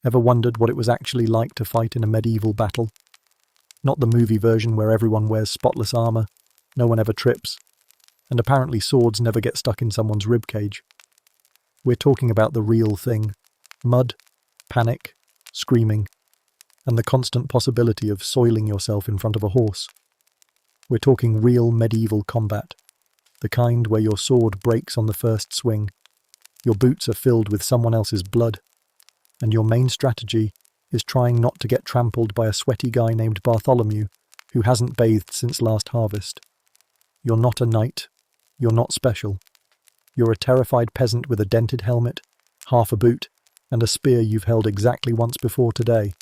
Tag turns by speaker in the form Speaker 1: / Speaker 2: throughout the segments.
Speaker 1: Ever wondered what it was actually like to fight in a medieval battle? Not the movie version where everyone wears spotless armor, no one ever trips, and apparently swords never get stuck in someone's ribcage. We're talking about the real thing. Mud, panic, screaming, and the constant possibility of soiling yourself in front of a horse. We're talking real medieval combat, the kind where your sword breaks on the first swing, your boots are filled with someone else's blood, and your main strategy is trying not to get trampled by a sweaty guy named Bartholomew who hasn't bathed since last harvest. You're not a knight. You're not special. You're a terrified peasant with a dented helmet, half a boot, and a spear you've held exactly once before today.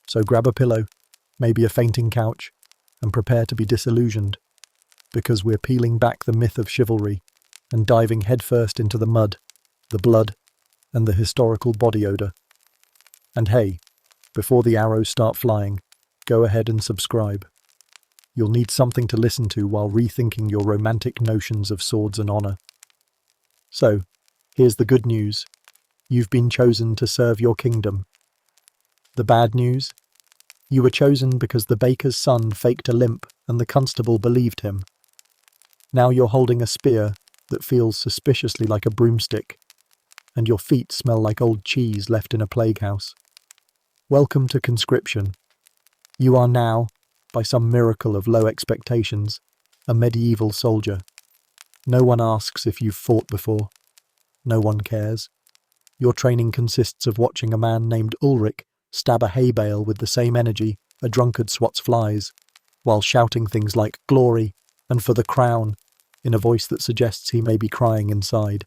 Speaker 1: So grab a pillow, maybe a fainting couch, and prepare to be disillusioned, because we're peeling back the myth of chivalry and diving headfirst into the mud, the blood, and the historical body odor. And hey, before the arrows start flying, go ahead and subscribe. You'll need something to listen to while rethinking your romantic notions of swords and honor. So, here's the good news. You've been chosen to serve your kingdom. The bad news? You were chosen because the baker's son faked a limp and the constable believed him. Now you're holding a spear that feels suspiciously like a broomstick, and your feet smell like old cheese left in a plague house. Welcome to conscription. You are now, by some miracle of low expectations, a medieval soldier. No one asks if you've fought before. No one cares. Your training consists of watching a man named Ulrich stab a hay bale with the same energy a drunkard swats flies, while shouting things like "glory" and "for the crown" in a voice that suggests he may be crying inside.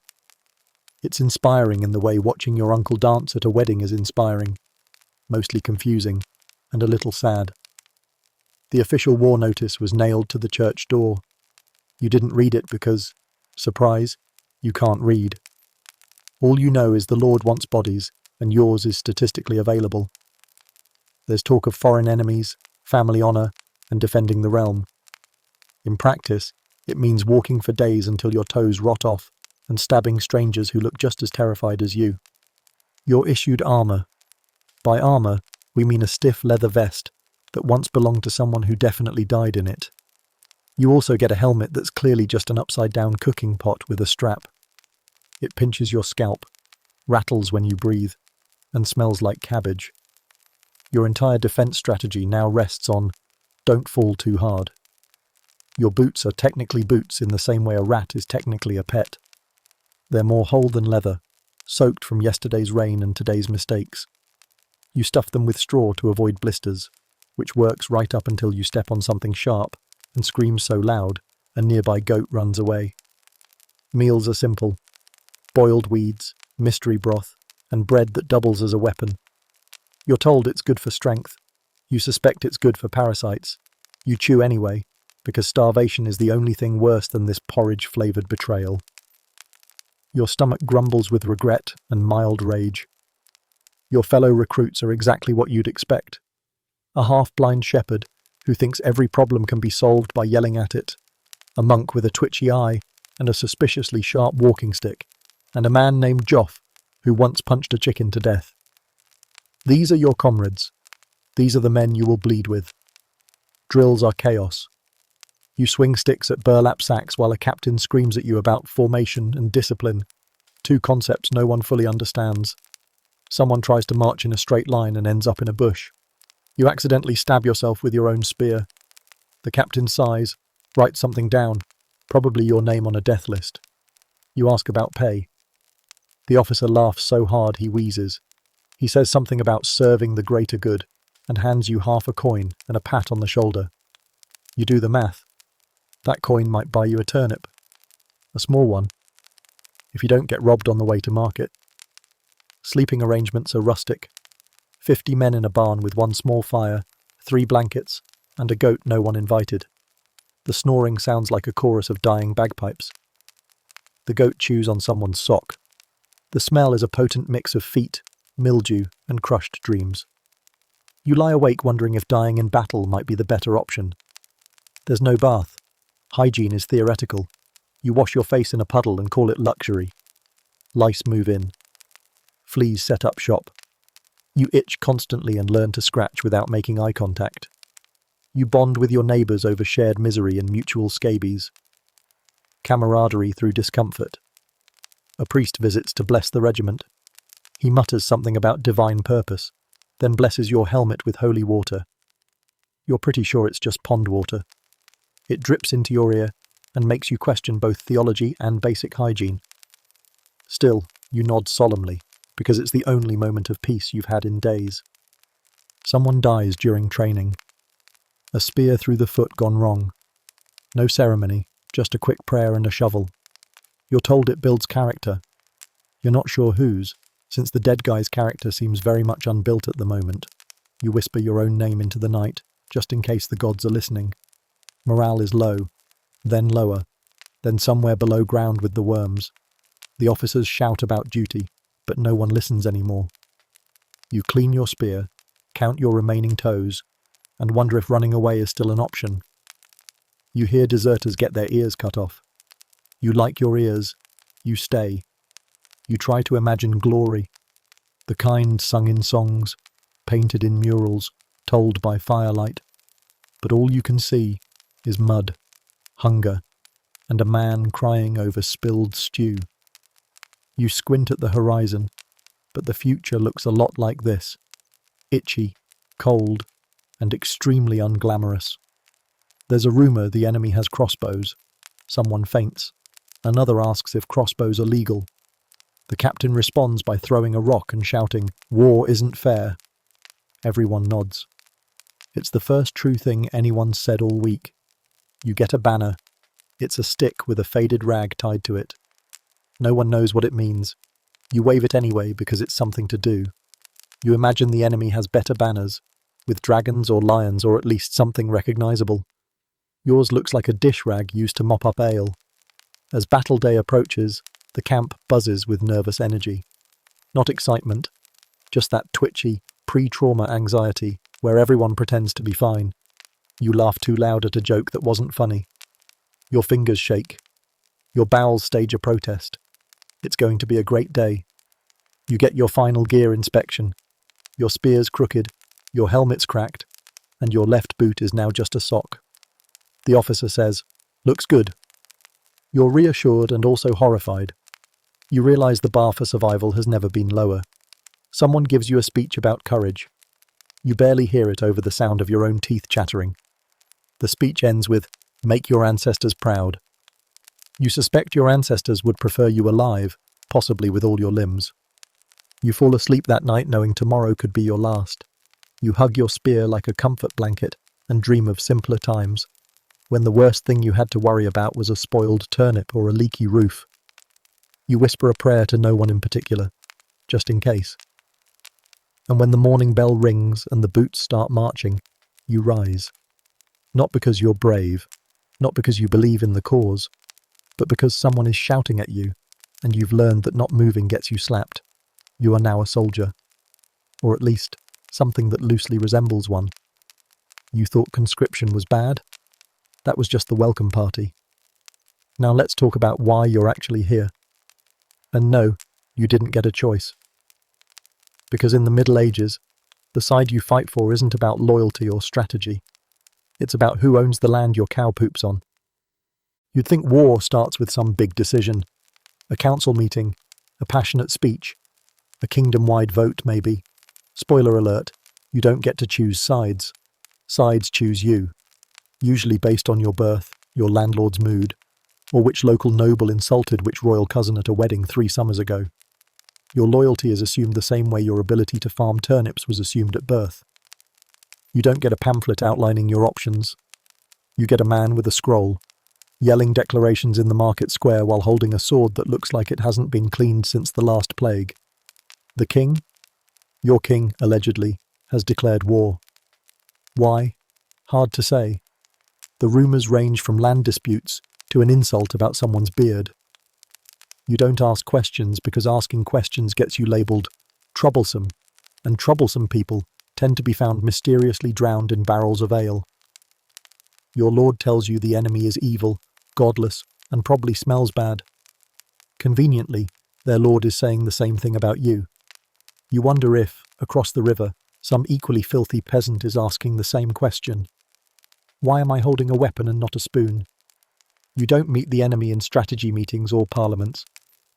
Speaker 1: It's inspiring in the way watching your uncle dance at a wedding is inspiring, mostly confusing, and a little sad. The official war notice was nailed to the church door. You didn't read it because, surprise, you can't read. All you know is the Lord wants bodies, and yours is statistically available. There's talk of foreign enemies, family honor, and defending the realm. In practice, it means walking for days until your toes rot off and stabbing strangers who look just as terrified as you. You're issued armor. By armor, we mean a stiff leather vest that once belonged to someone who definitely died in it. You also get a helmet that's clearly just an upside-down cooking pot with a strap. It pinches your scalp, rattles when you breathe, and smells like cabbage. Your entire defense strategy now rests on don't fall too hard. Your boots are technically boots in the same way a rat is technically a pet. They're more whole than leather, soaked from yesterday's rain and today's mistakes. You stuff them with straw to avoid blisters, which works right up until you step on something sharp and scream so loud a nearby goat runs away. Meals are simple. Boiled weeds, mystery broth, and bread that doubles as a weapon. You're told it's good for strength. You suspect it's good for parasites. You chew anyway, because starvation is the only thing worse than this porridge-flavoured betrayal. Your stomach grumbles with regret and mild rage. Your fellow recruits are exactly what you'd expect. A half-blind shepherd who thinks every problem can be solved by yelling at it, a monk with a twitchy eye and a suspiciously sharp walking stick, and a man named Joff who once punched a chicken to death. These are your comrades. These are the men you will bleed with. Drills are chaos. You swing sticks at burlap sacks while a captain screams at you about formation and discipline, two concepts no one fully understands. Someone tries to march in a straight line and ends up in a bush. You accidentally stab yourself with your own spear. The captain sighs, writes something down, probably your name on a death list. You ask about pay. The officer laughs so hard he wheezes. He says something about serving the greater good and hands you half a coin and a pat on the shoulder. You do the math. That coin might buy you a turnip. A small one, if you don't get robbed on the way to market. Sleeping arrangements are rustic. 50 men in a barn with one small fire, 3 blankets, and a goat no one invited. The snoring sounds like a chorus of dying bagpipes. The goat chews on someone's sock. The smell is a potent mix of feet, mildew, and crushed dreams. You lie awake wondering if dying in battle might be the better option. There's no bath. Hygiene is theoretical. You wash your face in a puddle and call it luxury. Lice move in. Fleas set up shop. You itch constantly and learn to scratch without making eye contact. You bond with your neighbours over shared misery and mutual scabies. Camaraderie through discomfort. A priest visits to bless the regiment. He mutters something about divine purpose, then blesses your helmet with holy water. You're pretty sure it's just pond water. It drips into your ear and makes you question both theology and basic hygiene. Still, you nod solemnly, because it's the only moment of peace you've had in days. Someone dies during training. A spear through the foot gone wrong. No ceremony, just a quick prayer and a shovel. You're told it builds character. You're not sure whose, since the dead guy's character seems very much unbuilt at the moment. You whisper your own name into the night, just in case the gods are listening. Morale is low, then lower, then somewhere below ground with the worms. The officers shout about duty, but no one listens anymore. You clean your spear, count your remaining toes, and wonder if running away is still an option. You hear deserters get their ears cut off. You like your ears. You stay. You try to imagine glory, the kind sung in songs, painted in murals, told by firelight. But all you can see is mud, hunger, and a man crying over spilled stew. You squint at the horizon, but the future looks a lot like this: itchy, cold, and extremely unglamorous. There's a rumour the enemy has crossbows. Someone faints. Another asks if crossbows are legal. The captain responds by throwing a rock and shouting, "War isn't fair." Everyone nods. It's the first true thing anyone's said all week. You get a banner. It's a stick with a faded rag tied to it. No one knows what it means. You wave it anyway because it's something to do. You imagine the enemy has better banners, with dragons or lions or at least something recognisable. Yours looks like a dish rag used to mop up ale. As battle day approaches, the camp buzzes with nervous energy. Not excitement, just that twitchy, pre-trauma anxiety where everyone pretends to be fine. You laugh too loud at a joke that wasn't funny. Your fingers shake. Your bowels stage a protest. It's going to be a great day. You get your final gear inspection. Your spear's crooked, your helmet's cracked, and your left boot is now just a sock. The officer says, "Looks good." You're reassured and also horrified. You realise the bar for survival has never been lower. Someone gives you a speech about courage. You barely hear it over the sound of your own teeth chattering. The speech ends with, "Make your ancestors proud." You suspect your ancestors would prefer you alive, possibly with all your limbs. You fall asleep that night knowing tomorrow could be your last. You hug your spear like a comfort blanket and dream of simpler times, when the worst thing you had to worry about was a spoiled turnip or a leaky roof. You whisper a prayer to no one in particular, just in case. And when the morning bell rings and the boots start marching, you rise. Not because you're brave, not because you believe in the cause, but because someone is shouting at you, and you've learned that not moving gets you slapped. You are now a soldier, or at least something that loosely resembles one. You thought conscription was bad? That was just the welcome party. Now let's talk about why you're actually here. And no, you didn't get a choice. Because in the Middle Ages, the side you fight for isn't about loyalty or strategy. It's about who owns the land your cow poops on. You'd think war starts with some big decision. A council meeting, a passionate speech, a kingdom-wide vote maybe. Spoiler alert, you don't get to choose sides. Sides choose you. Usually based on your birth, your landlord's mood, or which local noble insulted which royal cousin at a wedding 3 summers ago. Your loyalty is assumed the same way your ability to farm turnips was assumed at birth. You don't get a pamphlet outlining your options. You get a man with a scroll, yelling declarations in the market square while holding a sword that looks like it hasn't been cleaned since the last plague. The king? Your king, allegedly, has declared war. Why? Hard to say. The rumours range from land disputes to an insult about someone's beard. You don't ask questions because asking questions gets you labelled troublesome, and troublesome people tend to be found mysteriously drowned in barrels of ale. Your lord tells you the enemy is evil, godless, and probably smells bad. Conveniently, their lord is saying the same thing about you. You wonder if, Across the river, some equally filthy peasant is asking the same question. Why am I holding a weapon and not a spoon? You don't meet the enemy in strategy meetings or parliaments.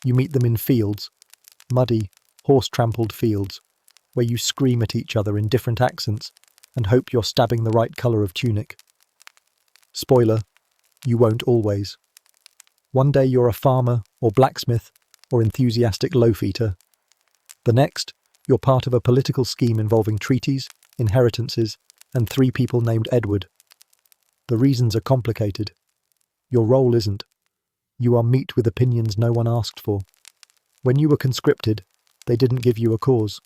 Speaker 1: You meet them in fields, muddy, horse-trampled fields, where you scream at each other in different accents and hope you're stabbing the right colour of tunic. Spoiler, you won't always. One day you're a farmer or blacksmith or enthusiastic loaf-eater. The next, you're part of a political scheme involving treaties, inheritances, and 3 people named Edward. The reasons are complicated. Your role isn't. You are meat with opinions no one asked for. When you were conscripted, they didn't give you a cause.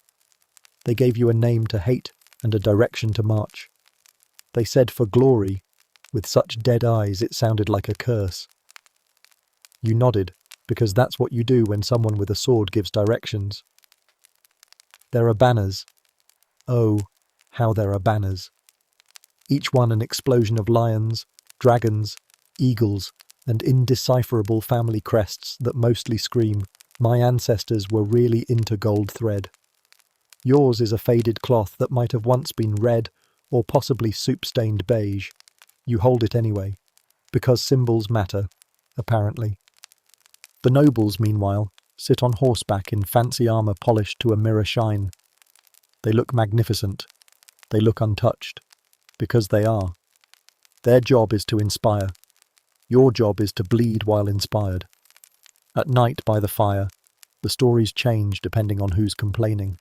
Speaker 1: They gave you a name to hate and a direction to march. They said for glory, with such dead eyes it sounded like a curse. You nodded, because that's what you do when someone with a sword gives directions. There are banners. Oh, how there are banners. Each one an explosion of lions, dragons, eagles, and indecipherable family crests that mostly scream, "My ancestors were really into gold thread." Yours is a faded cloth that might have once been red or possibly soup-stained beige. You hold it anyway, because symbols matter, apparently. The nobles, meanwhile, sit on horseback in fancy armour polished to a mirror shine. They look magnificent. They look untouched. Because they are. Their job is to inspire. Your job is to bleed while inspired. At night by the fire, the stories change depending on who's complaining.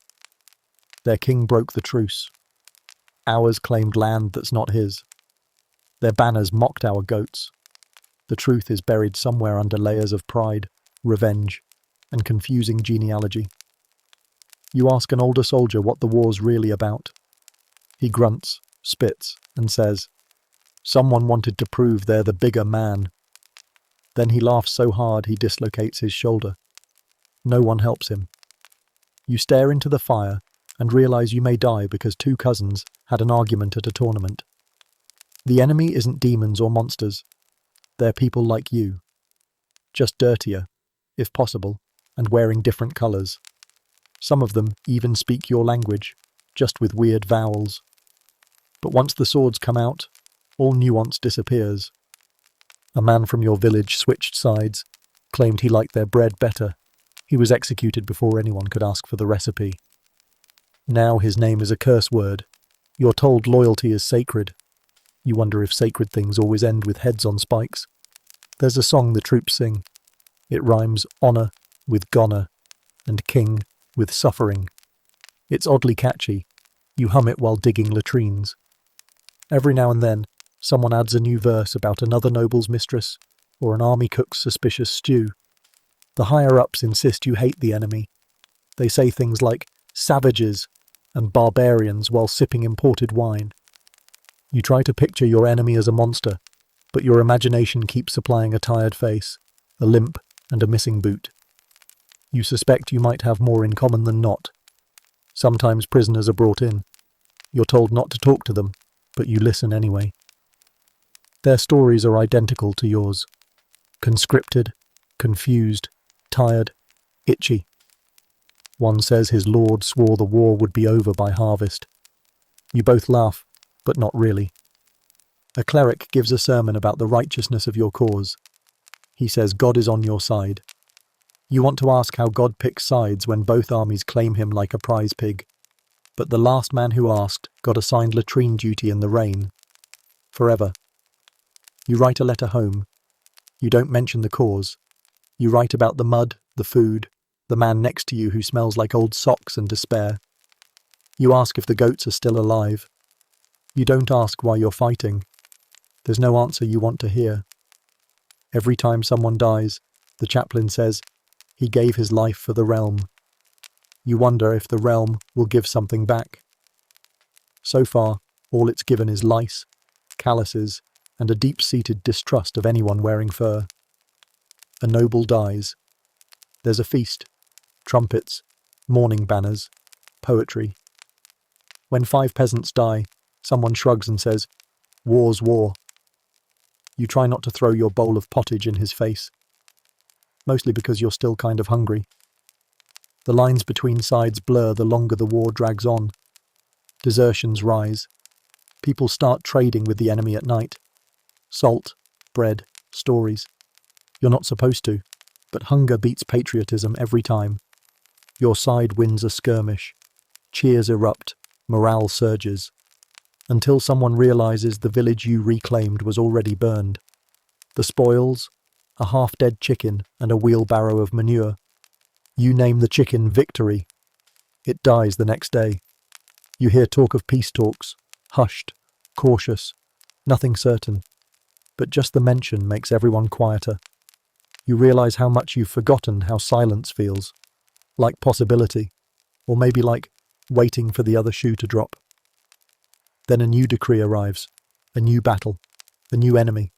Speaker 1: Their king broke the truce. Ours claimed land that's not his. Their banners mocked our goats. The truth is buried somewhere under layers of pride, revenge, and confusing genealogy. You ask an older soldier what the war's really about. He grunts, spits, and says, "Someone wanted to prove they're the bigger man." Then he laughs so hard he dislocates his shoulder. No one helps him. You stare into the fire and realize you may die because 2 cousins had an argument at a tournament. The enemy isn't demons or monsters. They're people like you. Just dirtier, if possible, and wearing different colours. Some of them even speak your language, just with weird vowels. But once the swords come out, all nuance disappears. A man from your village switched sides, claimed he liked their bread better. He was executed before anyone could ask for the recipe. Now his name is a curse word. You're told loyalty is sacred. You wonder if sacred things always end with heads on spikes. There's a song the troops sing. It rhymes honour with goner and king with suffering. It's oddly catchy. You hum it while digging latrines. Every now and then, someone adds a new verse about another noble's mistress or an army cook's suspicious stew. The higher-ups insist you hate the enemy. They say things like savages and barbarians while sipping imported wine. You try to picture your enemy as a monster, but your imagination keeps supplying a tired face, a limp, and a missing boot. You suspect you might have more in common than not. Sometimes prisoners are brought in. You're told not to talk to them, but you listen anyway. Their stories are identical to yours. Conscripted, confused, tired, itchy. One says his lord swore the war would be over by harvest. You both laugh, but not really. A cleric gives a sermon about the righteousness of your cause. He says God is on your side. You want to ask how God picks sides when both armies claim him like a prize pig. But the last man who asked got assigned latrine duty in the rain. Forever. You write a letter home. You don't mention the cause. You write about the mud, the food, the man next to you who smells like old socks and despair. You ask if the goats are still alive. You don't ask why you're fighting. There's no answer you want to hear. Every time someone dies, the chaplain says, he gave his life for the realm. You wonder if the realm will give something back. So far, all it's given is lice, calluses, and a deep-seated distrust of anyone wearing fur. A noble dies. There's a feast, trumpets, mourning banners, poetry. When 5 peasants die, someone shrugs and says, "War's war." You try not to throw your bowl of pottage in his face, mostly because you're still kind of hungry. The lines between sides blur the longer the war drags on. Desertions rise. People start trading with the enemy at night. Salt, bread, stories. You're not supposed to, but hunger beats patriotism every time. Your side wins a skirmish. Cheers erupt, morale surges, until someone realizes the village you reclaimed was already burned. The spoils? A half-dead chicken and a wheelbarrow of manure. You name the chicken Victory. It dies the next day. You hear talk of peace talks, hushed, cautious, nothing certain. But just the mention makes everyone quieter. You realize how much you've forgotten how silence feels. Like possibility, or maybe like waiting for the other shoe to drop. Then a new decree arrives, a new battle, a new enemy.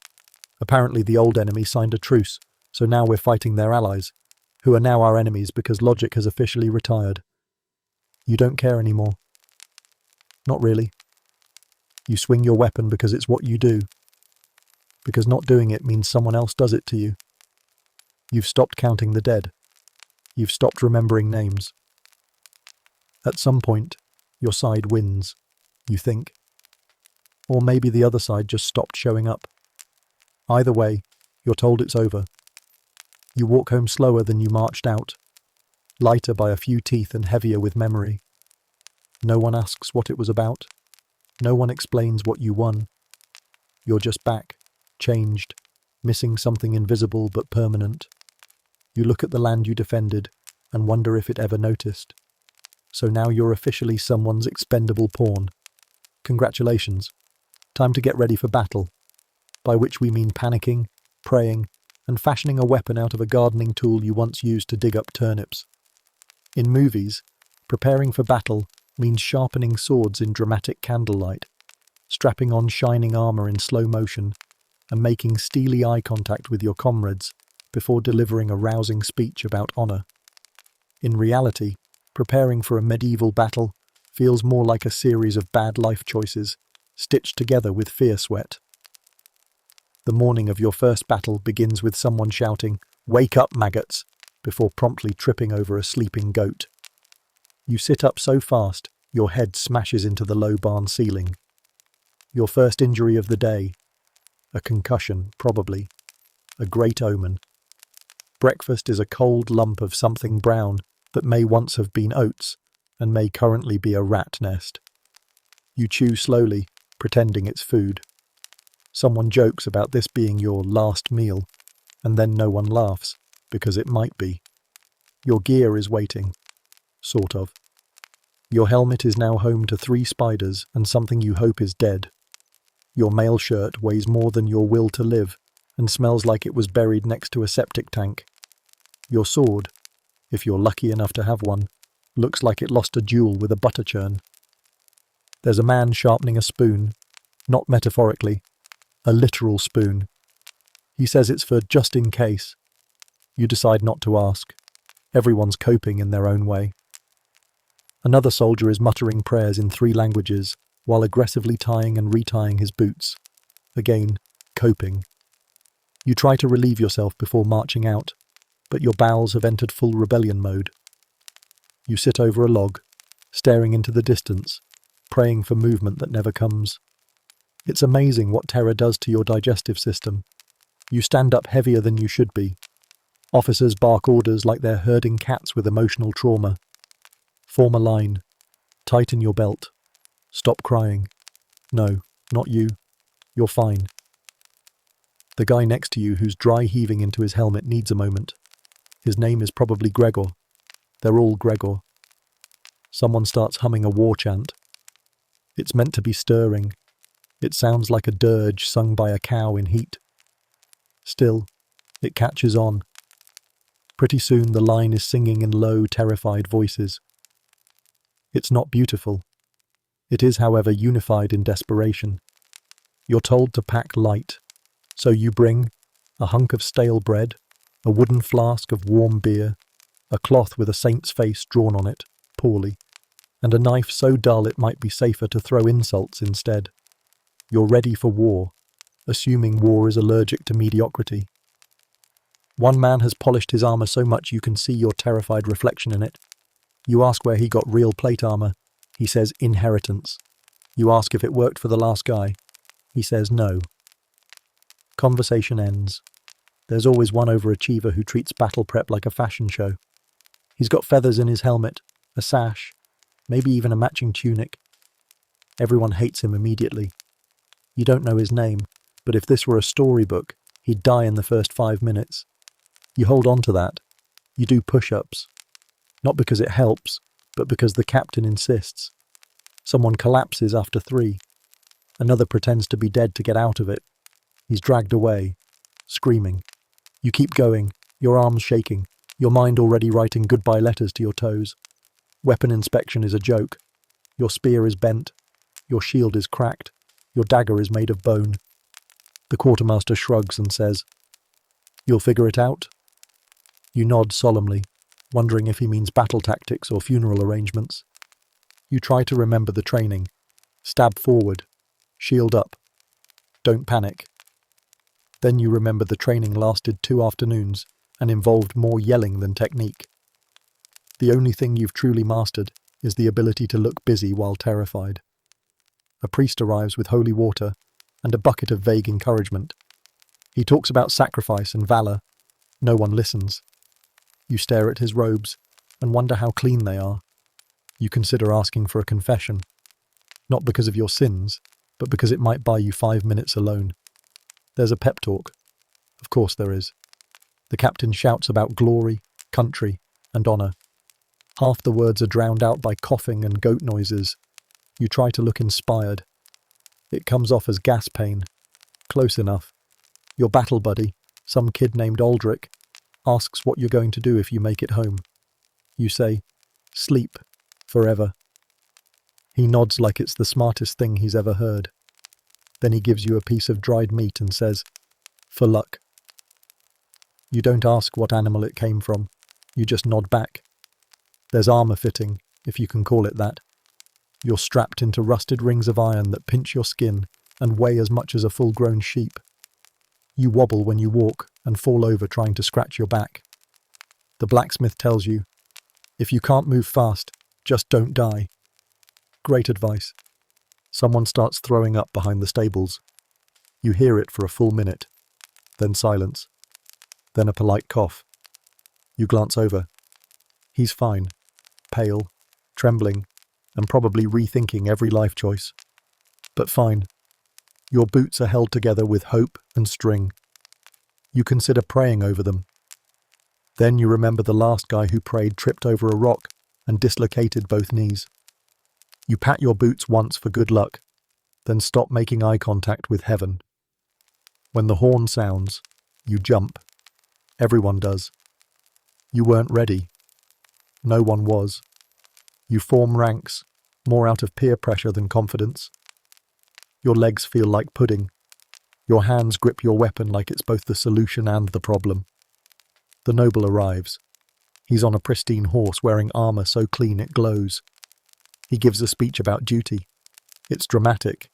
Speaker 1: Apparently the old enemy signed a truce, so now we're fighting their allies, who are now our enemies because logic has officially retired. You don't care anymore. Not really. You swing your weapon because it's what you do. Because not doing it means someone else does it to you. You've stopped counting the dead. You've stopped remembering names. At some point, your side wins, you think. Or maybe the other side just stopped showing up. Either way, you're told it's over. You walk home slower than you marched out, lighter by a few teeth and heavier with memory. No one asks what it was about. No one explains what you won. You're just back, changed, missing something invisible but permanent. You look at the land you defended and wonder if it ever noticed. So now you're officially someone's expendable pawn. Congratulations. Time to get ready for battle, by which we mean panicking, praying, and fashioning a weapon out of a gardening tool you once used to dig up turnips. In movies, preparing for battle means sharpening swords in dramatic candlelight, strapping on shining armor in slow motion, and making steely eye contact with your comrades before delivering a rousing speech about honor. In reality, preparing for a medieval battle feels more like a series of bad life choices, stitched together with fear sweat. The morning of your first battle begins with someone shouting, "Wake up, maggots!" before promptly tripping over a sleeping goat. You sit up so fast, your head smashes into the low barn ceiling. Your first injury of the day. A concussion, probably. A great omen. Breakfast is a cold lump of something brown that may once have been oats and may currently be a rat nest. You chew slowly, pretending it's food. Someone jokes about this being your last meal, and then no one laughs, because it might be. Your gear is waiting. Sort of. Your helmet is now home to 3 spiders and something you hope is dead. Your mail shirt weighs more than your will to live and smells like it was buried next to a septic tank. Your sword, if you're lucky enough to have one, looks like it lost a duel with a butter churn. There's a man sharpening a spoon, not metaphorically, a literal spoon. He says it's for just in case. You decide not to ask. Everyone's coping in their own way. Another soldier is muttering prayers in 3 languages while aggressively tying and retying his boots. Again, coping. You try to relieve yourself before marching out, but your bowels have entered full rebellion mode. You sit over a log, staring into the distance, praying for movement that never comes. It's amazing what terror does to your digestive system. You stand up heavier than you should be. Officers bark orders like they're herding cats with emotional trauma. Form a line. Tighten your belt. Stop crying. No, not you. You're fine. The guy next to you who's dry heaving into his helmet needs a moment. His name is probably Gregor. They're all Gregor. Someone starts humming a war chant. It's meant to be stirring. It sounds like a dirge sung by a cow in heat. Still, it catches on. Pretty soon the line is singing in low, terrified voices. It's not beautiful. It is, however, unified in desperation. You're told to pack light, so you bring a hunk of stale bread, a wooden flask of warm beer, a cloth with a saint's face drawn on it, poorly, and a knife so dull it might be safer to throw insults instead. You're ready for war, assuming war is allergic to mediocrity. One man has polished his armor so much you can see your terrified reflection in it. You ask where he got real plate armor. He says inheritance. You ask if it worked for the last guy. He says no. Conversation ends. There's always one overachiever who treats battle prep like a fashion show. He's got feathers in his helmet, a sash, maybe even a matching tunic. Everyone hates him immediately. You don't know his name, but if this were a storybook, he'd die in the first 5 minutes. You hold on to that. You do push-ups. Not because it helps, but because the captain insists. Someone collapses after 3. Another pretends to be dead to get out of it. He's dragged away, screaming. You keep going, your arms shaking, your mind already writing goodbye letters to your toes. Weapon inspection is a joke. Your spear is bent. Your shield is cracked. Your dagger is made of bone. The quartermaster shrugs and says, "You'll figure it out?" You nod solemnly, wondering if he means battle tactics or funeral arrangements. You try to remember the training. Stab forward. Shield up. Don't panic. Then you remember the training lasted 2 afternoons and involved more yelling than technique. The only thing you've truly mastered is the ability to look busy while terrified. A priest arrives with holy water and a bucket of vague encouragement. He talks about sacrifice and valor. No one listens. You stare at his robes and wonder how clean they are. You consider asking for a confession, not because of your sins, but because it might buy you 5 minutes alone. There's a pep talk. Of course there is. The captain shouts about glory, country, and honor. Half the words are drowned out by coughing and goat noises. You try to look inspired. It comes off as gas pain. Close enough. Your battle buddy, some kid named Aldrich, asks what you're going to do if you make it home. You say, "Sleep. Forever." He nods like it's the smartest thing he's ever heard. Then he gives you a piece of dried meat and says, "For luck." You don't ask what animal it came from. You just nod back. There's armor fitting, if you can call it that. You're strapped into rusted rings of iron that pinch your skin and weigh as much as a full-grown sheep. You wobble when you walk and fall over trying to scratch your back. The blacksmith tells you, "If you can't move fast, just don't die." Great advice. Someone starts throwing up behind the stables. You hear it for a full minute, then silence, then a polite cough. You glance over. He's fine, pale, trembling, and probably rethinking every life choice. But fine. Your boots are held together with hope and string. You consider praying over them. Then you remember the last guy who prayed tripped over a rock and dislocated both knees. You pat your boots once for good luck, then stop making eye contact with heaven. When the horn sounds, you jump. Everyone does. You weren't ready. No one was. You form ranks, more out of peer pressure than confidence. Your legs feel like pudding. Your hands grip your weapon like it's both the solution and the problem. The noble arrives. He's on a pristine horse wearing armor so clean it glows. He gives a speech about duty. It's dramatic.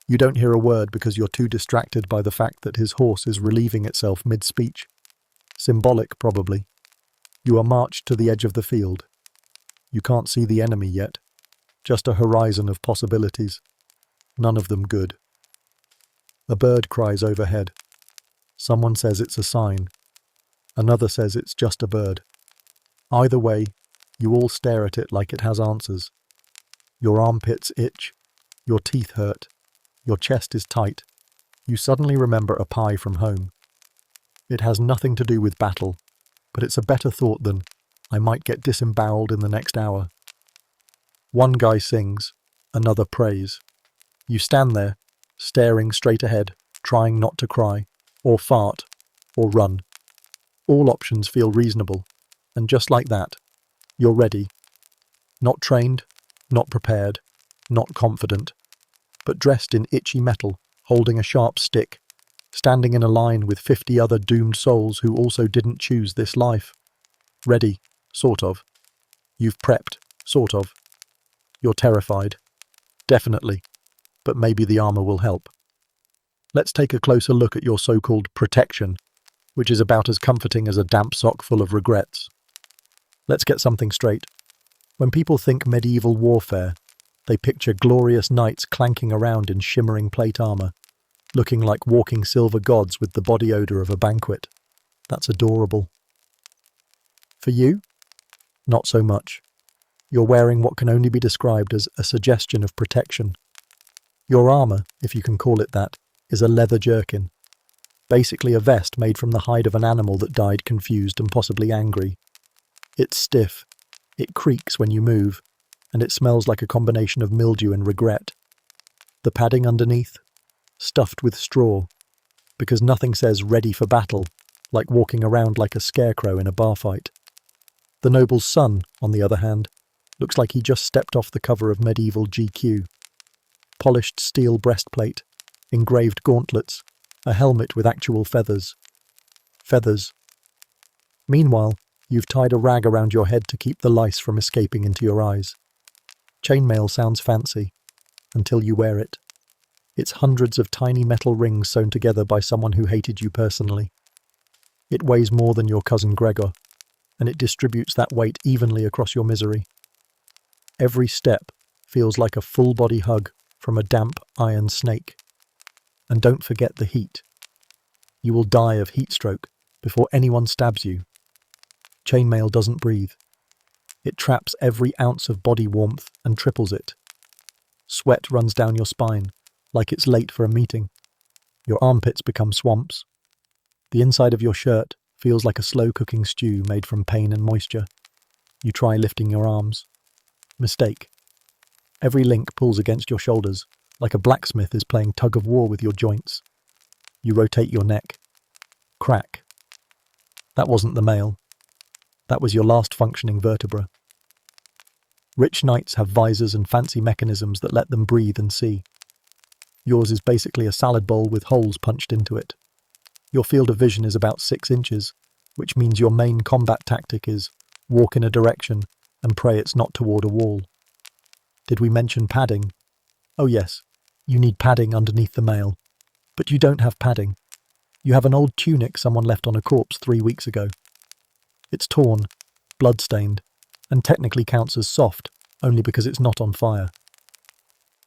Speaker 1: You don't hear a word because you're too distracted by the fact that his horse is relieving itself mid-speech. Symbolic, probably. You are marched to the edge of the field. You can't see the enemy yet. Just a horizon of possibilities. None of them good. A bird cries overhead. Someone says it's a sign. Another says it's just a bird. Either way, you all stare at it like it has answers. Your armpits itch. Your teeth hurt. Your chest is tight. You suddenly remember a pie from home. It has nothing to do with battle, but it's a better thought than, "I might get disemboweled in the next hour." One guy sings, another prays. You stand there, staring straight ahead, trying not to cry, or fart, or run. All options feel reasonable, and just like that, you're ready. Not trained, not prepared, not confident, but dressed in itchy metal, holding a sharp stick, standing in a line with 50 other doomed souls who also didn't choose this life. Ready, sort of. You've prepped, sort of. You're terrified. Definitely. But maybe the armor will help. Let's take a closer look at your so-called protection, which is about as comforting as a damp sock full of regrets. Let's get something straight. When people think medieval warfare, they picture glorious knights clanking around in shimmering plate armor, looking like walking silver gods with the body odor of a banquet. That's adorable. For you? Not so much. You're wearing what can only be described as a suggestion of protection. Your armor, if you can call it that, is a leather jerkin. Basically a vest made from the hide of an animal that died confused and possibly angry. It's stiff, it creaks when you move, and it smells like a combination of mildew and regret. The padding underneath? Stuffed with straw, because nothing says ready for battle like walking around like a scarecrow in a bar fight. The noble's son, on the other hand, looks like he just stepped off the cover of medieval GQ. Polished steel breastplate, engraved gauntlets, a helmet with actual feathers. Feathers. Meanwhile, you've tied a rag around your head to keep the lice from escaping into your eyes. Chainmail sounds fancy, until you wear it. It's hundreds of tiny metal rings sewn together by someone who hated you personally. It weighs more than your cousin Gregor, and it distributes that weight evenly across your misery. Every step feels like a full-body hug from a damp iron snake. And don't forget the heat. You will die of heat stroke before anyone stabs you. Chainmail doesn't breathe. It traps every ounce of body warmth and triples it. Sweat runs down your spine, like it's late for a meeting. Your armpits become swamps. The inside of your shirt feels like a slow-cooking stew made from pain and moisture. You try lifting your arms. Mistake. Every link pulls against your shoulders, like a blacksmith is playing tug-of-war with your joints. You rotate your neck. Crack. That wasn't the mail. That was your last functioning vertebra. Rich knights have visors and fancy mechanisms that let them breathe and see. Yours is basically a salad bowl with holes punched into it. Your field of vision is about 6 inches, which means your main combat tactic is walk in a direction and pray it's not toward a wall. Did we mention padding? Oh yes, you need padding underneath the mail. But you don't have padding. You have an old tunic someone left on a corpse 3 weeks ago. It's torn, blood-stained, and technically counts as soft, only because it's not on fire.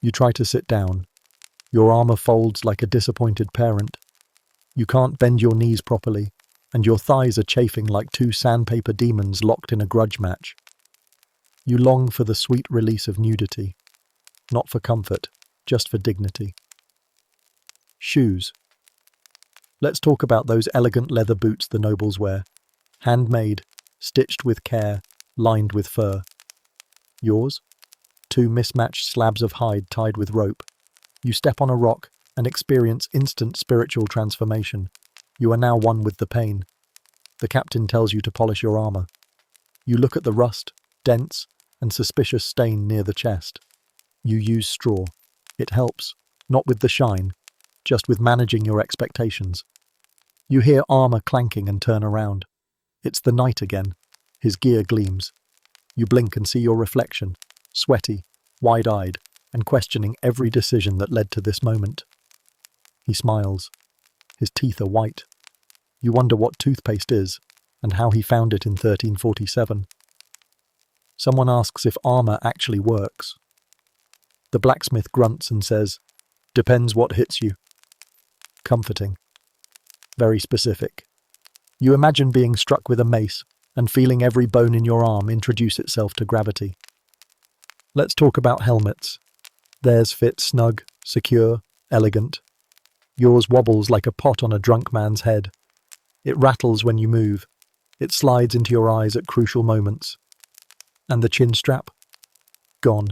Speaker 1: You try to sit down. Your armor folds like a disappointed parent. You can't bend your knees properly, and your thighs are chafing like 2 sandpaper demons locked in a grudge match. You long for the sweet release of nudity. Not for comfort, just for dignity. Shoes. Let's talk about those elegant leather boots the nobles wear. Handmade, stitched with care, lined with fur. Yours? 2 mismatched slabs of hide tied with rope. You step on a rock and experience instant spiritual transformation. You are now one with the pain. The captain tells you to polish your armor. You look at the rust, dents, and suspicious stain near the chest. You use straw. It helps, not with the shine, just with managing your expectations. You hear armor clanking and turn around. It's the knight again. His gear gleams. You blink and see your reflection, sweaty, wide-eyed, and questioning every decision that led to this moment. He smiles. His teeth are white. You wonder what toothpaste is, and how he found it in 1347. Someone asks if armor actually works. The blacksmith grunts and says, "Depends what hits you." Comforting. Very specific. You imagine being struck with a mace and feeling every bone in your arm introduce itself to gravity. Let's talk about helmets. Theirs fit snug, secure, elegant. Yours wobbles like a pot on a drunk man's head. It rattles when you move. It slides into your eyes at crucial moments. And the chin strap? Gone.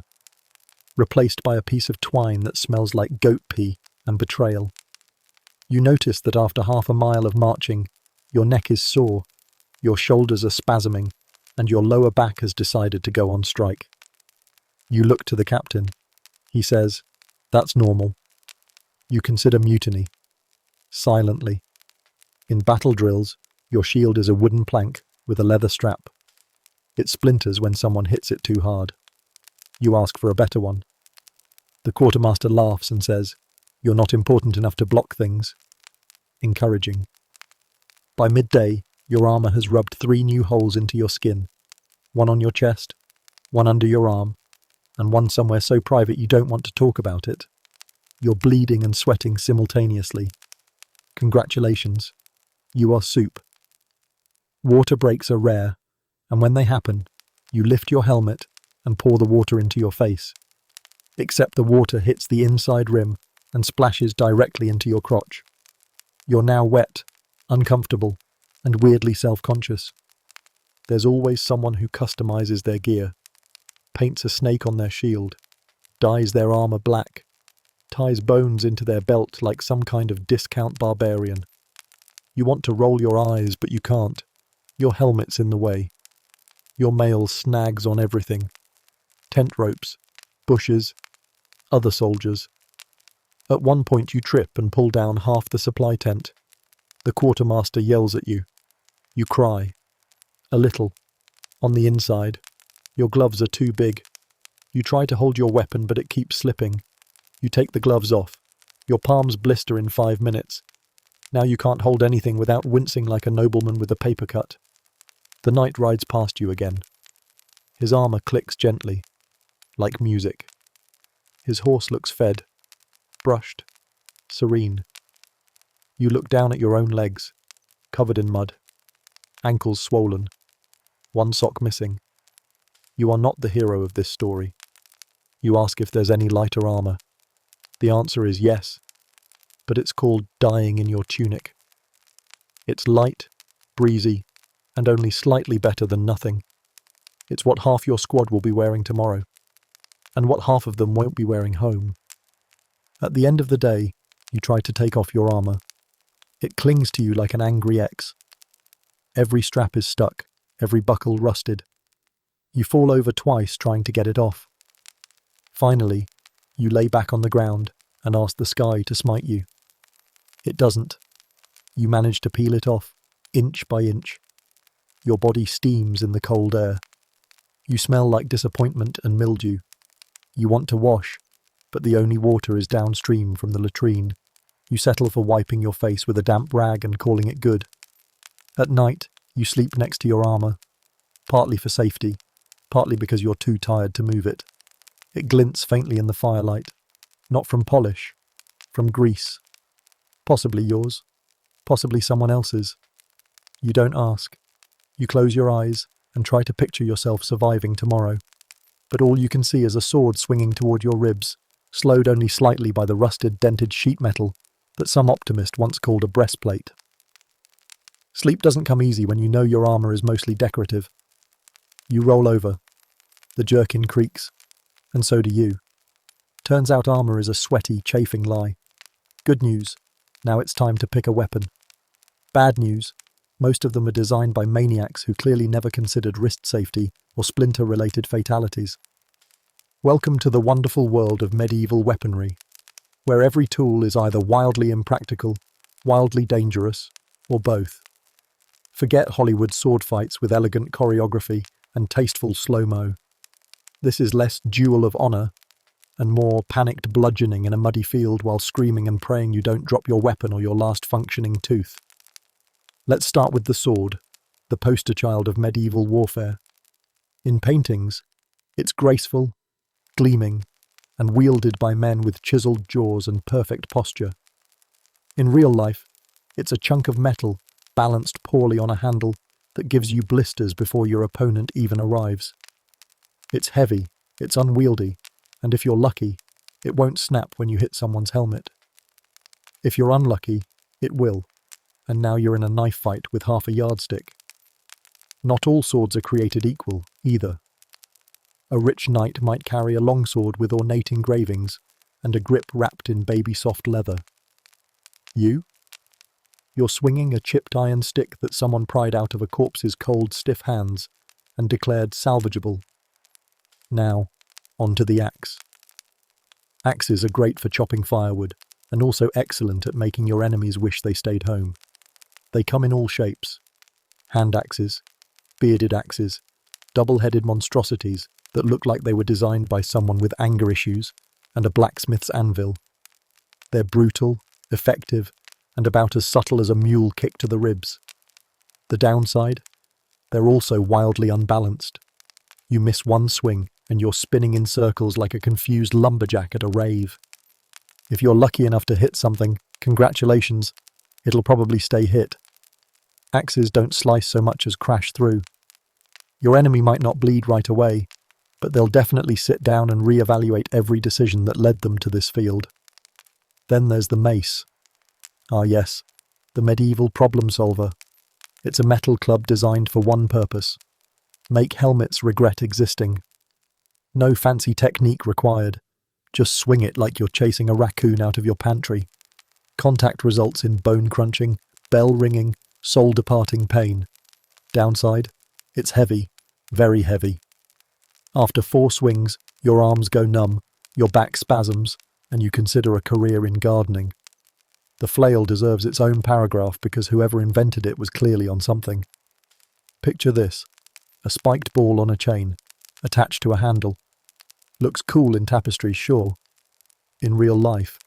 Speaker 1: Replaced by a piece of twine that smells like goat pee and betrayal. You notice that after half a mile of marching, your neck is sore, your shoulders are spasming, and your lower back has decided to go on strike. You look to the captain. He says, "That's normal." You consider mutiny. Silently. In battle drills, your shield is a wooden plank with a leather strap. It splinters when someone hits it too hard. You ask for a better one. The quartermaster laughs and says, "You're not important enough to block things." Encouraging. By midday, your armor has rubbed 3 new holes into your skin. One on your chest, one under your arm, and one somewhere so private you don't want to talk about it. You're bleeding and sweating simultaneously. Congratulations, you are soup. Water breaks are rare, and when they happen, you lift your helmet and pour the water into your face. Except the water hits the inside rim and splashes directly into your crotch. You're now wet, uncomfortable, and weirdly self-conscious. There's always someone who customizes their gear, paints a snake on their shield, dyes their armor black, ties bones into their belt like some kind of discount barbarian. You want to roll your eyes, but you can't. Your helmet's in the way. Your mail snags on everything. Tent ropes, bushes, other soldiers. At one point you trip and pull down half the supply tent. The quartermaster yells at you. You cry. A little. On the inside, your gloves are too big. You try to hold your weapon, but it keeps slipping. You take the gloves off. Your palms blister in 5 minutes. Now you can't hold anything without wincing like a nobleman with a paper cut. The knight rides past you again. His armor clicks gently, like music. His horse looks fed, brushed, serene. You look down at your own legs, covered in mud, ankles swollen, one sock missing. You are not the hero of this story. You ask if there's any lighter armor. The answer is yes, but it's called dying in your tunic. It's light, breezy, and only slightly better than nothing. It's what half your squad will be wearing tomorrow, and what half of them won't be wearing home. At the end of the day, you try to take off your armor. It clings to you like an angry ex. Every strap is stuck, every buckle rusted. You fall over twice trying to get it off. Finally, you lay back on the ground and ask the sky to smite you. It doesn't. You manage to peel it off, inch by inch. Your body steams in the cold air. You smell like disappointment and mildew. You want to wash, but the only water is downstream from the latrine. You settle for wiping your face with a damp rag and calling it good. At night, you sleep next to your armor, partly for safety, partly because you're too tired to move it. It glints faintly in the firelight, not from polish, from grease. Possibly yours, possibly someone else's. You don't ask. You close your eyes and try to picture yourself surviving tomorrow. But all you can see is a sword swinging toward your ribs, slowed only slightly by the rusted, dented sheet metal that some optimist once called a breastplate. Sleep doesn't come easy when you know your armor is mostly decorative. You roll over. The jerkin creaks. And so do you. Turns out armor is a sweaty, chafing lie. Good news. Now it's time to pick a weapon. Bad news. Most of them are designed by maniacs who clearly never considered wrist safety or splinter-related fatalities. Welcome to the wonderful world of medieval weaponry, where every tool is either wildly impractical, wildly dangerous, or both. Forget Hollywood sword fights with elegant choreography and tasteful slow-mo. This is less duel of honor and more panicked bludgeoning in a muddy field while screaming and praying you don't drop your weapon or your last functioning tooth. Let's start with the sword, the poster child of medieval warfare. In paintings, it's graceful, gleaming, and wielded by men with chiseled jaws and perfect posture. In real life, it's a chunk of metal balanced poorly on a handle that gives you blisters before your opponent even arrives. It's heavy, it's unwieldy, and if you're lucky, it won't snap when you hit someone's helmet. If you're unlucky, it will, and now you're in a knife fight with half a yardstick. Not all swords are created equal, either. A rich knight might carry a longsword with ornate engravings and a grip wrapped in baby-soft leather. You? You're swinging a chipped iron stick that someone pried out of a corpse's cold, stiff hands and declared salvageable. Now, onto the axe. Axes are great for chopping firewood and also excellent at making your enemies wish they stayed home. They come in all shapes. Hand axes, bearded axes, double-headed monstrosities that look like they were designed by someone with anger issues, and a blacksmith's anvil. They're brutal, effective, and about as subtle as a mule kick to the ribs. The downside? They're also wildly unbalanced. You miss one swing, and you're spinning in circles like a confused lumberjack at a rave. If you're lucky enough to hit something, congratulations, it'll probably stay hit. Axes don't slice so much as crash through. Your enemy might not bleed right away, but they'll definitely sit down and reevaluate every decision that led them to this field. Then there's the mace. Ah yes, the medieval problem solver. It's a metal club designed for one purpose: make helmets regret existing. No fancy technique required. Just swing it like you're chasing a raccoon out of your pantry. Contact results in bone crunching, bell ringing, soul departing pain. Downside? It's heavy, very heavy. After 4 swings, your arms go numb, your back spasms, and you consider a career in gardening. The flail deserves its own paragraph because whoever invented it was clearly on something. Picture this: a spiked ball on a chain, attached to a handle. Looks cool in tapestry, sure. In real life,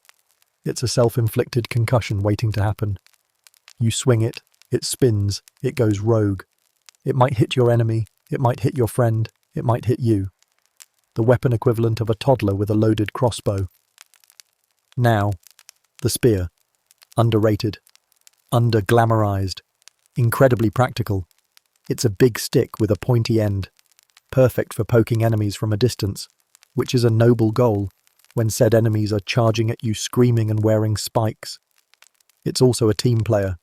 Speaker 1: it's a self-inflicted concussion waiting to happen. You swing it, it spins, it goes rogue. It might hit your enemy, it might hit your friend, it might hit you. The weapon equivalent of a toddler with a loaded crossbow. Now, the spear. Underrated. Under-glamorized. Incredibly practical. It's a big stick with a pointy end. Perfect for poking enemies from a distance, which is a noble goal when said enemies are charging at you screaming and wearing spikes. It's also a team player.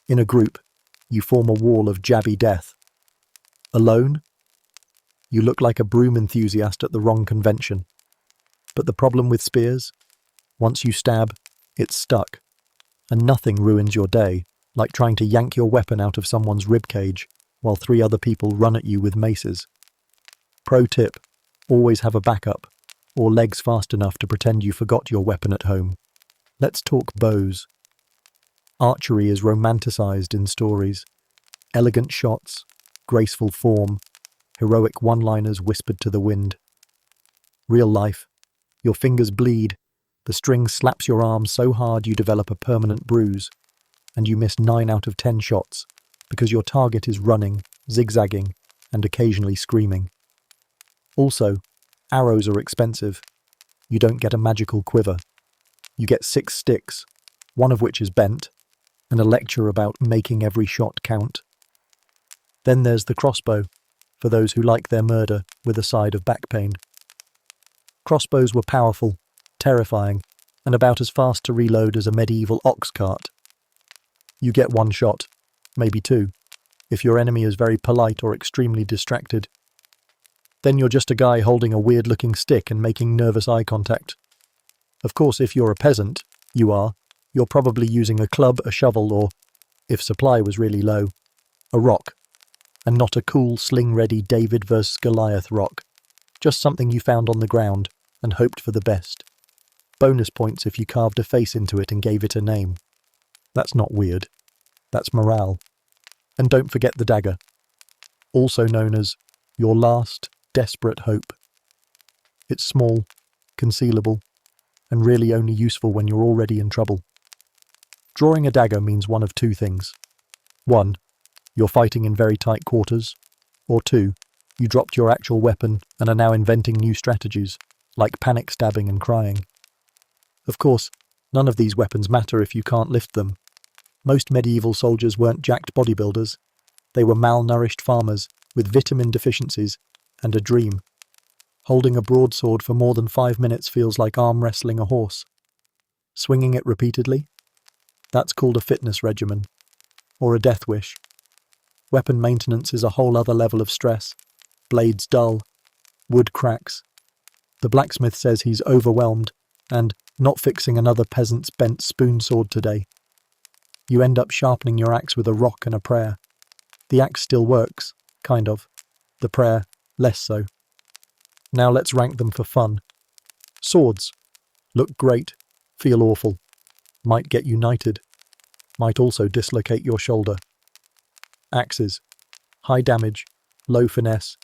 Speaker 1: In a group, you form a wall of jabby death. Alone? You look like a broom enthusiast at the wrong convention. But the problem with spears? Once you stab, it's stuck. And nothing ruins your day like trying to yank your weapon out of someone's ribcage while 3 other people run at you with maces. Pro tip: always have a backup, or legs fast enough to pretend you forgot your weapon at home. Let's talk bows. Archery is romanticized in stories. Elegant shots, graceful form, heroic one-liners whispered to the wind. Real life, your fingers bleed, the string slaps your arm so hard you develop a permanent bruise, and you miss 9 out of 10 shots because your target is running, zigzagging, and occasionally screaming. Also, arrows are expensive. You don't get a magical quiver. You get 6 sticks, one of which is bent, and a lecture about making every shot count. Then there's the crossbow, for those who like their murder with a side of back pain. Crossbows were powerful, terrifying, and about as fast to reload as a medieval ox cart. You get 1 shot, maybe 2, if your enemy is very polite or extremely distracted. Then you're just a guy holding a weird-looking stick and making nervous eye contact. Of course, if you're a peasant, you're probably using a club, a shovel, or, if supply was really low, a rock. And not a cool, sling-ready David vs. Goliath rock. Just something you found on the ground and hoped for the best. Bonus points if you carved a face into it and gave it a name. That's not weird. That's morale. And don't forget the dagger, also known as your last desperate hope. It's small, concealable, and really only useful when you're already in trouble. Drawing a dagger means one of 2 things. 1, you're fighting in very tight quarters, or 2, you dropped your actual weapon and are now inventing new strategies, like panic stabbing and crying. Of course, none of these weapons matter if you can't lift them. Most medieval soldiers weren't jacked bodybuilders. They were malnourished farmers with vitamin deficiencies and a dream. Holding a broadsword for more than 5 minutes feels like arm wrestling a horse. Swinging it repeatedly? That's called a fitness regimen, or a death wish. Weapon maintenance is a whole other level of stress. Blades dull, wood cracks. The blacksmith says he's overwhelmed and not fixing another peasant's bent spoon sword today. You end up sharpening your axe with a rock and a prayer. The axe still works, kind of. The prayer, less so. Now let's rank them for fun. Swords. Look great, feel awful. Might get you knighted. Might also dislocate your shoulder. Axes. High damage, low finesse.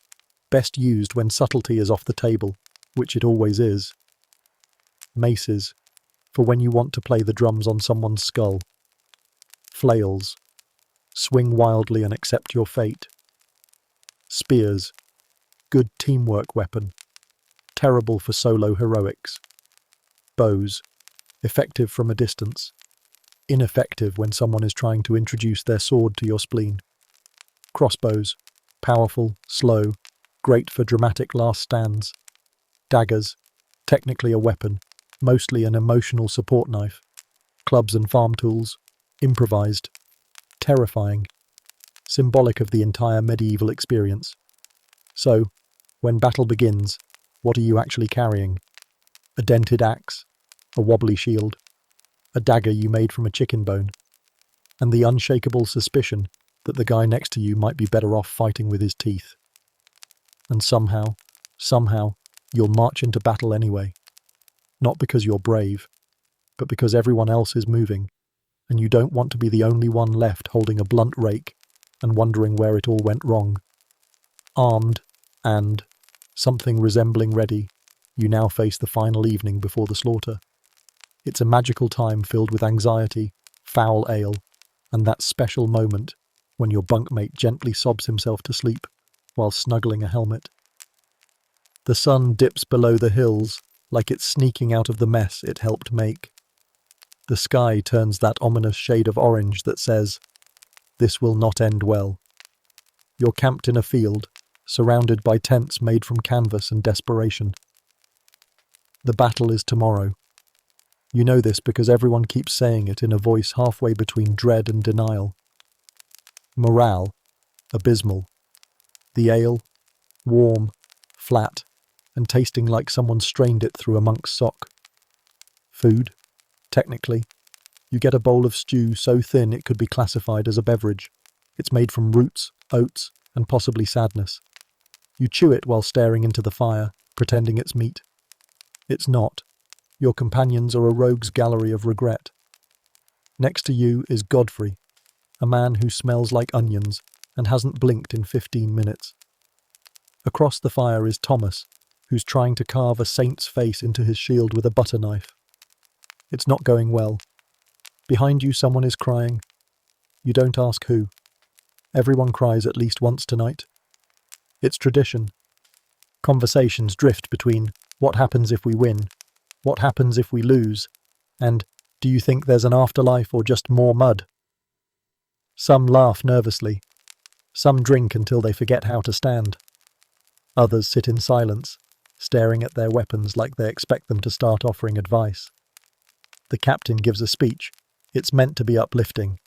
Speaker 1: Best used when subtlety is off the table, which it always is. Maces. For when you want to play the drums on someone's skull. Flails. Swing wildly and accept your fate. Spears. Good teamwork weapon. Terrible for solo heroics. Bows. Effective from a distance. Ineffective when someone is trying to introduce their sword to your spleen. Crossbows. Powerful, slow, great for dramatic last stands. Daggers. Technically a weapon, mostly an emotional support knife. Clubs and farm tools. Improvised. Terrifying. Symbolic of the entire medieval experience. So, when battle begins, what are you actually carrying? A dented axe, a wobbly shield, a dagger you made from a chicken bone, and the unshakable suspicion that the guy next to you might be better off fighting with his teeth. And somehow, you'll march into battle anyway. Not because you're brave, but because everyone else is moving, and you don't want to be the only one left holding a blunt rake and wondering where it all went wrong. Armed, and something resembling ready, you now face the final evening before the slaughter. It's a magical time filled with anxiety, foul ale, and that special moment when your bunkmate gently sobs himself to sleep while snuggling a helmet. The sun dips below the hills like it's sneaking out of the mess it helped make. The sky turns that ominous shade of orange that says, "This will not end well." You're camped in a field, surrounded by tents made from canvas and desperation. The battle is tomorrow. You know this because everyone keeps saying it in a voice halfway between dread and denial. Morale, abysmal. The ale, warm, flat, and tasting like someone strained it through a monk's sock. Food, technically. You get a bowl of stew so thin it could be classified as a beverage. It's made from roots, oats, and possibly sadness. You chew it while staring into the fire, pretending it's meat. It's not. Your companions are a rogue's gallery of regret. Next to you is Godfrey, a man who smells like onions and hasn't blinked in 15 minutes. Across the fire is Thomas, who's trying to carve a saint's face into his shield with a butter knife. It's not going well. Behind you someone is crying. You don't ask who. Everyone cries at least once tonight. It's tradition. Conversations drift between what happens if we win, what happens if we lose, and do you think there's an afterlife or just more mud? Some laugh nervously. Some drink until they forget how to stand. Others sit in silence, staring at their weapons like they expect them to start offering advice. The captain gives a speech. It's meant to be uplifting.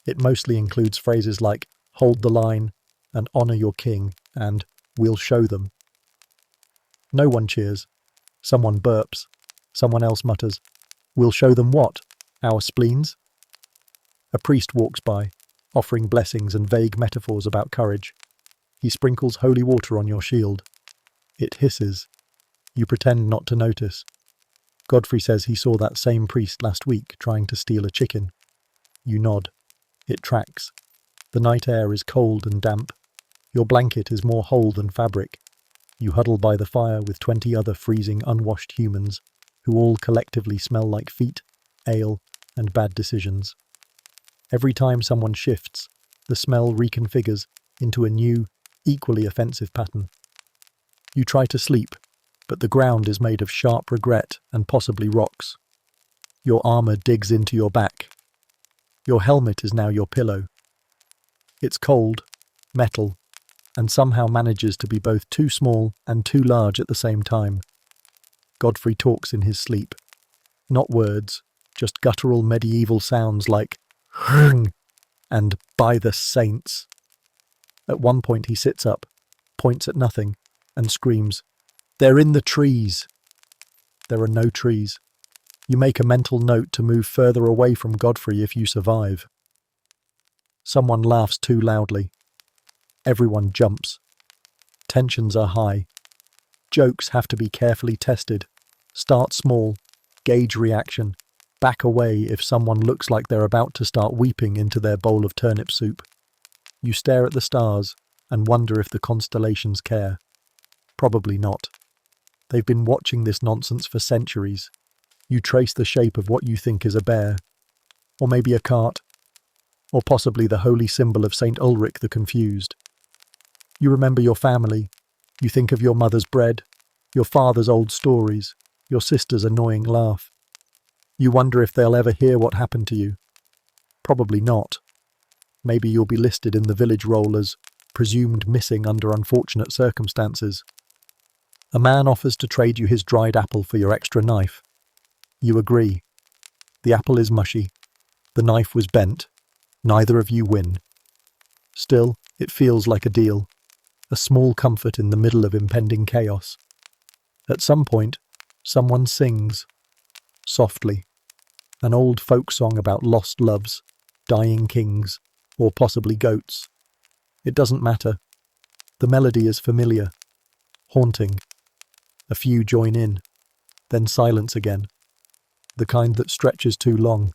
Speaker 1: It mostly includes phrases like, "Hold the line," and "Honour your king," and "We'll show them." No one cheers. Someone burps. Someone else mutters, "We'll show them what? Our spleens?" A priest walks by, offering blessings and vague metaphors about courage. He sprinkles holy water on your shield. It hisses. You pretend not to notice. Godfrey says he saw that same priest last week trying to steal a chicken. You nod. It tracks. The night air is cold and damp. Your blanket is more whole than fabric. You huddle by the fire with 20 other freezing, unwashed humans, who all collectively smell like feet, ale, and bad decisions. Every time someone shifts, the smell reconfigures into a new, equally offensive pattern. You try to sleep, but the ground is made of sharp regret and possibly rocks. Your armor digs into your back. Your helmet is now your pillow. It's cold, metal, and somehow manages to be both too small and too large at the same time. Godfrey talks in his sleep. Not words, just guttural medieval sounds like "hrng" and "by the saints." At one point he sits up, points at nothing, and screams, "They're in the trees!" There are no trees. You make a mental note to move further away from Godfrey if you survive. Someone laughs too loudly. Everyone jumps. Tensions are high. Jokes have to be carefully tested. Start small, gauge reaction, back away if someone looks like they're about to start weeping into their bowl of turnip soup. You stare at the stars and wonder if the constellations care. Probably not. They've been watching this nonsense for centuries. You trace the shape of what you think is a bear, or maybe a cart, or possibly the holy symbol of St. Ulrich the Confused. You remember your family, You think of your mother's bread, your father's old stories, your sister's annoying laugh. You wonder if they'll ever hear what happened to you. Probably not. Maybe you'll be listed in the village roll as presumed missing under unfortunate circumstances. A man offers to trade you his dried apple for your extra knife. You agree. The apple is mushy. The knife was bent. Neither of you win. Still, it feels like a deal. A small comfort in the middle of impending chaos. At some point, someone sings, softly, an old folk song about lost loves, dying kings, or possibly goats. It doesn't matter. The melody is familiar, haunting. A few join in, then silence again. The kind that stretches too long.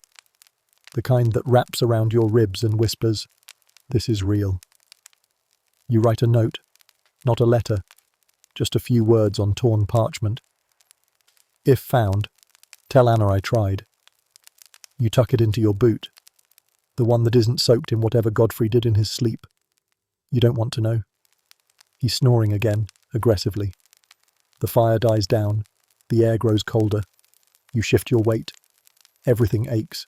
Speaker 1: The kind that wraps around your ribs and whispers, "This is real." You write a note, not a letter, just a few words on torn parchment. If found, tell Anna I tried. You tuck it into your boot, the one that isn't soaked in whatever Godfrey did in his sleep. You don't want to know. He's snoring again, aggressively. The fire dies down, the air grows colder. You shift your weight. Everything aches.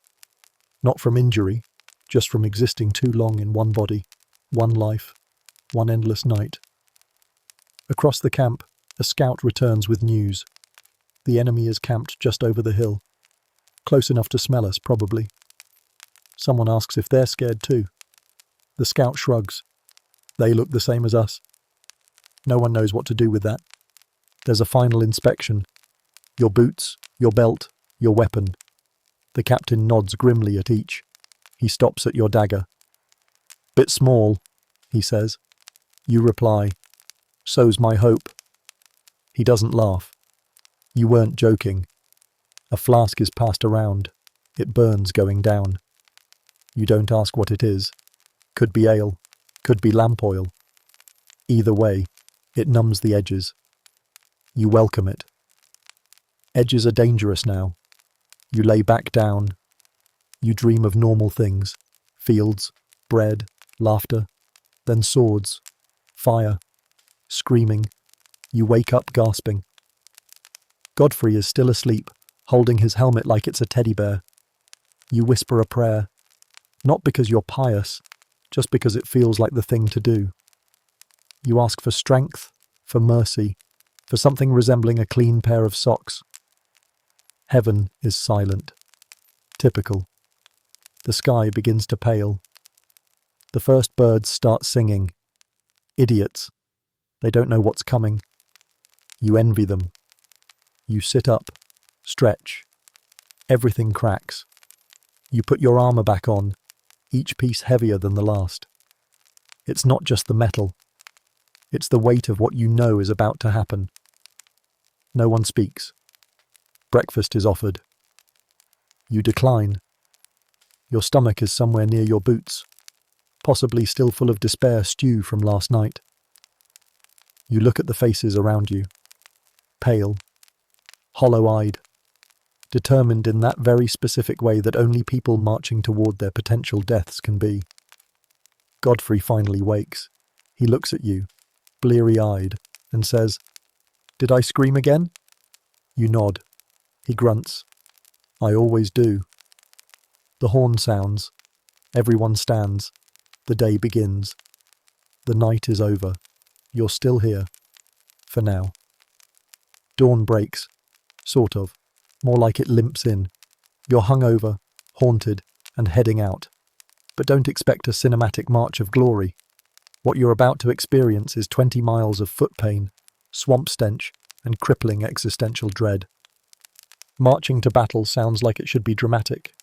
Speaker 1: Not from injury, just from existing too long in one body, one life, one endless night. Across the camp, a scout returns with news. The enemy is camped just over the hill. Close enough to smell us, probably. Someone asks if they're scared too. The scout shrugs. They look the same as us. No one knows what to do with that. There's a final inspection. Your boots, your belt, your weapon. The captain nods grimly at each. He stops at your dagger. "Bit small," he says. You reply, "So's my hope." He doesn't laugh. You weren't joking. A flask is passed around. It burns going down. You don't ask what it is. Could be ale. Could be lamp oil. Either way, it numbs the edges. You welcome it. Edges are dangerous now. You lay back down. You dream of normal things. Fields, bread, laughter, then swords, fire, screaming. You wake up gasping. Godfrey is still asleep, holding his helmet like it's a teddy bear. You whisper a prayer, not because you're pious, just because it feels like the thing to do. You ask for strength, for mercy, for something resembling a clean pair of socks. Heaven is silent. Typical. The sky begins to pale. The first birds start singing. Idiots. They don't know what's coming. You envy them. You sit up, stretch. Everything cracks. You put your armor back on, each piece heavier than the last. It's not just the metal. It's the weight of what you know is about to happen. No one speaks. Breakfast is offered. You decline. Your stomach is somewhere near your boots, possibly still full of despair stew from last night. You look at the faces around you, pale, hollow-eyed, determined in that very specific way that only people marching toward their potential deaths can be. Godfrey finally wakes. He looks at you, bleary-eyed, and says, "Did I scream again?" You nod. He grunts. "I always do." The horn sounds. Everyone stands. The day begins. The night is over. You're still here. For now. Dawn breaks. Sort of. More like it limps in. You're hungover, haunted, and heading out. But don't expect a cinematic march of glory. What you're about to experience is 20 miles of foot pain, swamp stench, and crippling existential dread. Marching to battle sounds like it should be dramatic.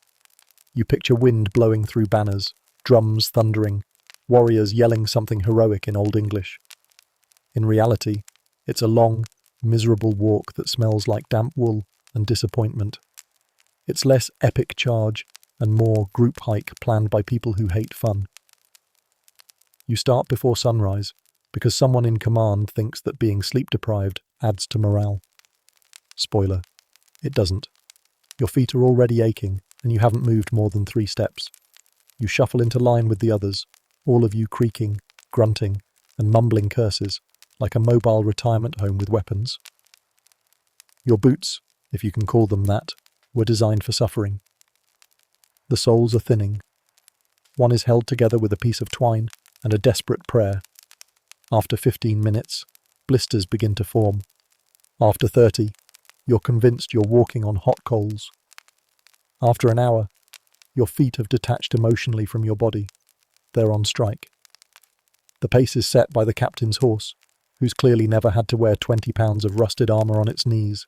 Speaker 1: You picture wind blowing through banners, drums thundering, warriors yelling something heroic in Old English. In reality, it's a long, miserable walk that smells like damp wool and disappointment. It's less epic charge and more group hike planned by people who hate fun. You start before sunrise because someone in command thinks that being sleep-deprived adds to morale. Spoiler, it doesn't. Your feet are already aching and you haven't moved more than 3 steps. You shuffle into line with the others, all of you creaking, grunting, and mumbling curses, like a mobile retirement home with weapons. Your boots, if you can call them that, were designed for suffering. The soles are thinning. One is held together with a piece of twine and a desperate prayer. After 15 minutes, blisters begin to form. After 30, you're convinced you're walking on hot coals. After an hour, your feet have detached emotionally from your body. They're on strike. The pace is set by the captain's horse, who's clearly never had to wear 20 pounds of rusted armour on its knees.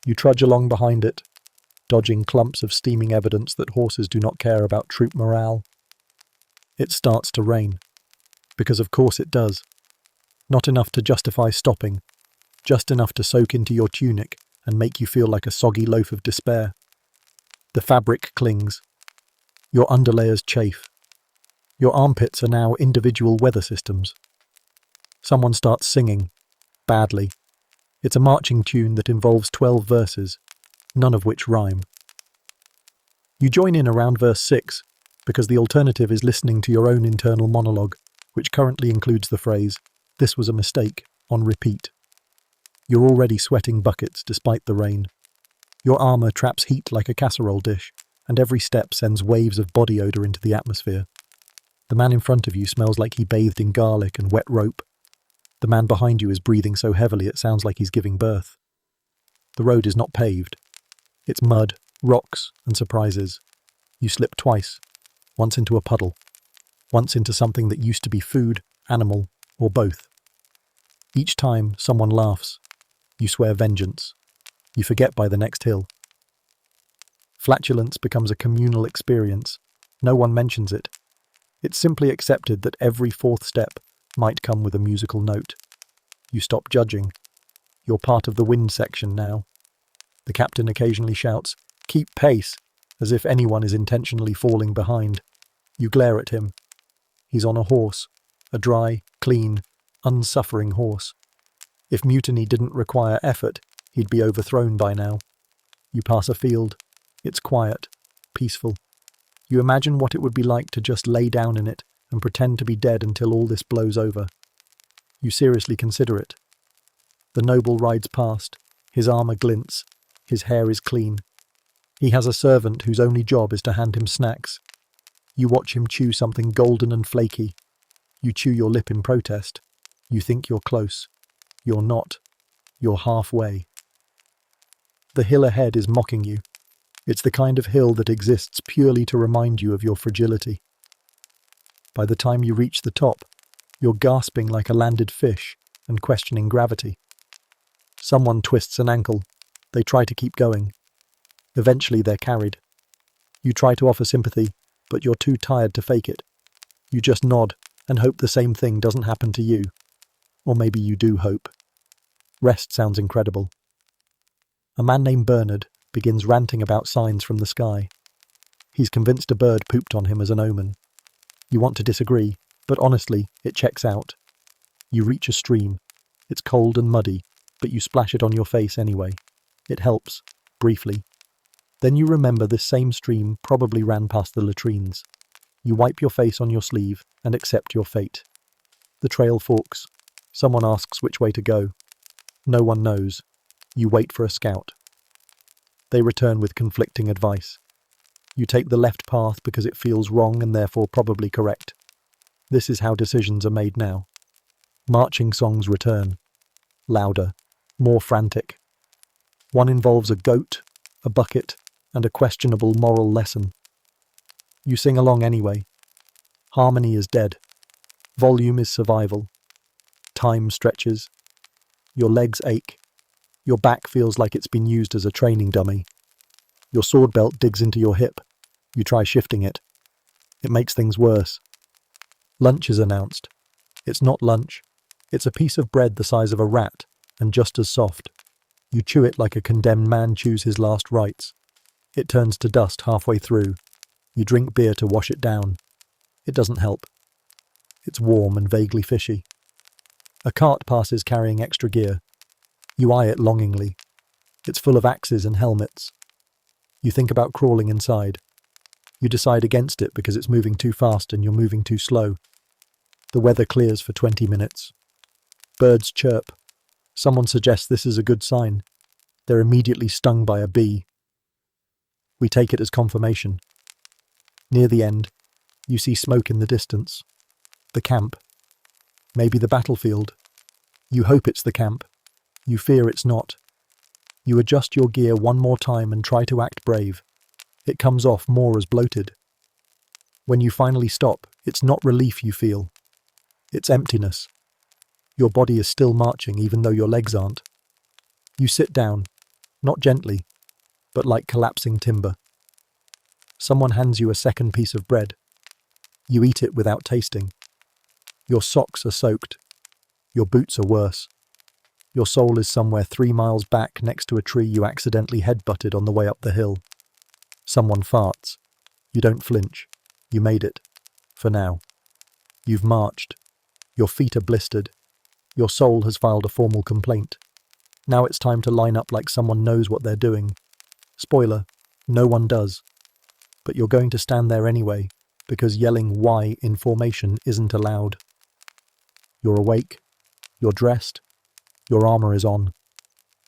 Speaker 1: You trudge along behind it, dodging clumps of steaming evidence that horses do not care about troop morale. It starts to rain, because of course it does. Not enough to justify stopping, just enough to soak into your tunic and make you feel like a soggy loaf of despair. The fabric clings. Your underlayers chafe. Your armpits are now individual weather systems. Someone starts singing, badly. It's a marching tune that involves 12 verses, none of which rhyme. You join in around verse 6, because the alternative is listening to your own internal monologue, which currently includes the phrase, "This was a mistake," on repeat. You're already sweating buckets despite the rain. Your armour traps heat like a casserole dish, and every step sends waves of body odour into the atmosphere. The man in front of you smells like he bathed in garlic and wet rope. The man behind you is breathing so heavily it sounds like he's giving birth. The road is not paved. It's mud, rocks, and surprises. You slip twice, once into a puddle, once into something that used to be food, animal, or both. Each time, someone laughs. You swear vengeance. You forget by the next hill. Flatulence becomes a communal experience. No one mentions it. It's simply accepted that every fourth step might come with a musical note. You stop judging. You're part of the wind section now. The captain occasionally shouts, "Keep pace," as if anyone is intentionally falling behind. You glare at him. He's on a horse, a dry, clean, unsuffering horse. If mutiny didn't require effort, he'd be overthrown by now. You pass a field. It's quiet, peaceful. You imagine what it would be like to just lay down in it and pretend to be dead until all this blows over. You seriously consider it. The noble rides past. His armour glints. His hair is clean. He has a servant whose only job is to hand him snacks. You watch him chew something golden and flaky. You chew your lip in protest. You think you're close. You're not. You're halfway. The hill ahead is mocking you. It's the kind of hill that exists purely to remind you of your fragility. By the time you reach the top, you're gasping like a landed fish and questioning gravity. Someone twists an ankle. They try to keep going. Eventually they're carried. You try to offer sympathy, but you're too tired to fake it. You just nod and hope the same thing doesn't happen to you. Or maybe you do hope. Rest sounds incredible. A man named Bernard begins ranting about signs from the sky. He's convinced a bird pooped on him as an omen. You want to disagree, but honestly, it checks out. You reach a stream. It's cold and muddy, but you splash it on your face anyway. It helps, briefly. Then you remember this same stream probably ran past the latrines. You wipe your face on your sleeve and accept your fate. The trail forks. Someone asks which way to go. No one knows. You wait for a scout. They return with conflicting advice. You take the left path because it feels wrong and therefore probably correct. This is how decisions are made now. Marching songs return. Louder. More frantic. One involves a goat, a bucket, and a questionable moral lesson. You sing along anyway. Harmony is dead. Volume is survival. Time stretches. Your legs ache. Your back feels like it's been used as a training dummy. Your sword belt digs into your hip. You try shifting it. It makes things worse. Lunch is announced. It's not lunch. It's a piece of bread the size of a rat, and just as soft. You chew it like a condemned man chews his last rites. It turns to dust halfway through. You drink beer to wash it down. It doesn't help. It's warm and vaguely fishy. A cart passes carrying extra gear. You eye it longingly. It's full of axes and helmets. You think about crawling inside. You decide against it because it's moving too fast and you're moving too slow. The weather clears for 20 minutes. Birds chirp. Someone suggests this is a good sign. They're immediately stung by a bee. We take it as confirmation. Near the end, you see smoke in the distance. The camp. Maybe the battlefield. You hope it's the camp. You fear it's not. You adjust your gear one more time and try to act brave. It comes off more as bloated. When you finally stop, it's not relief you feel. It's emptiness. Your body is still marching even though your legs aren't. You sit down, not gently, but like collapsing timber. Someone hands you a second piece of bread. You eat it without tasting. Your socks are soaked. Your boots are worse. Your soul is somewhere 3 miles back next to a tree you accidentally headbutted on the way up the hill. Someone farts. You don't flinch. You made it. For now. You've marched. Your feet are blistered. Your soul has filed a formal complaint. Now it's time to line up like someone knows what they're doing. Spoiler, no one does. But you're going to stand there anyway, because yelling "why" in formation isn't allowed. You're awake. You're dressed. Your armor is on.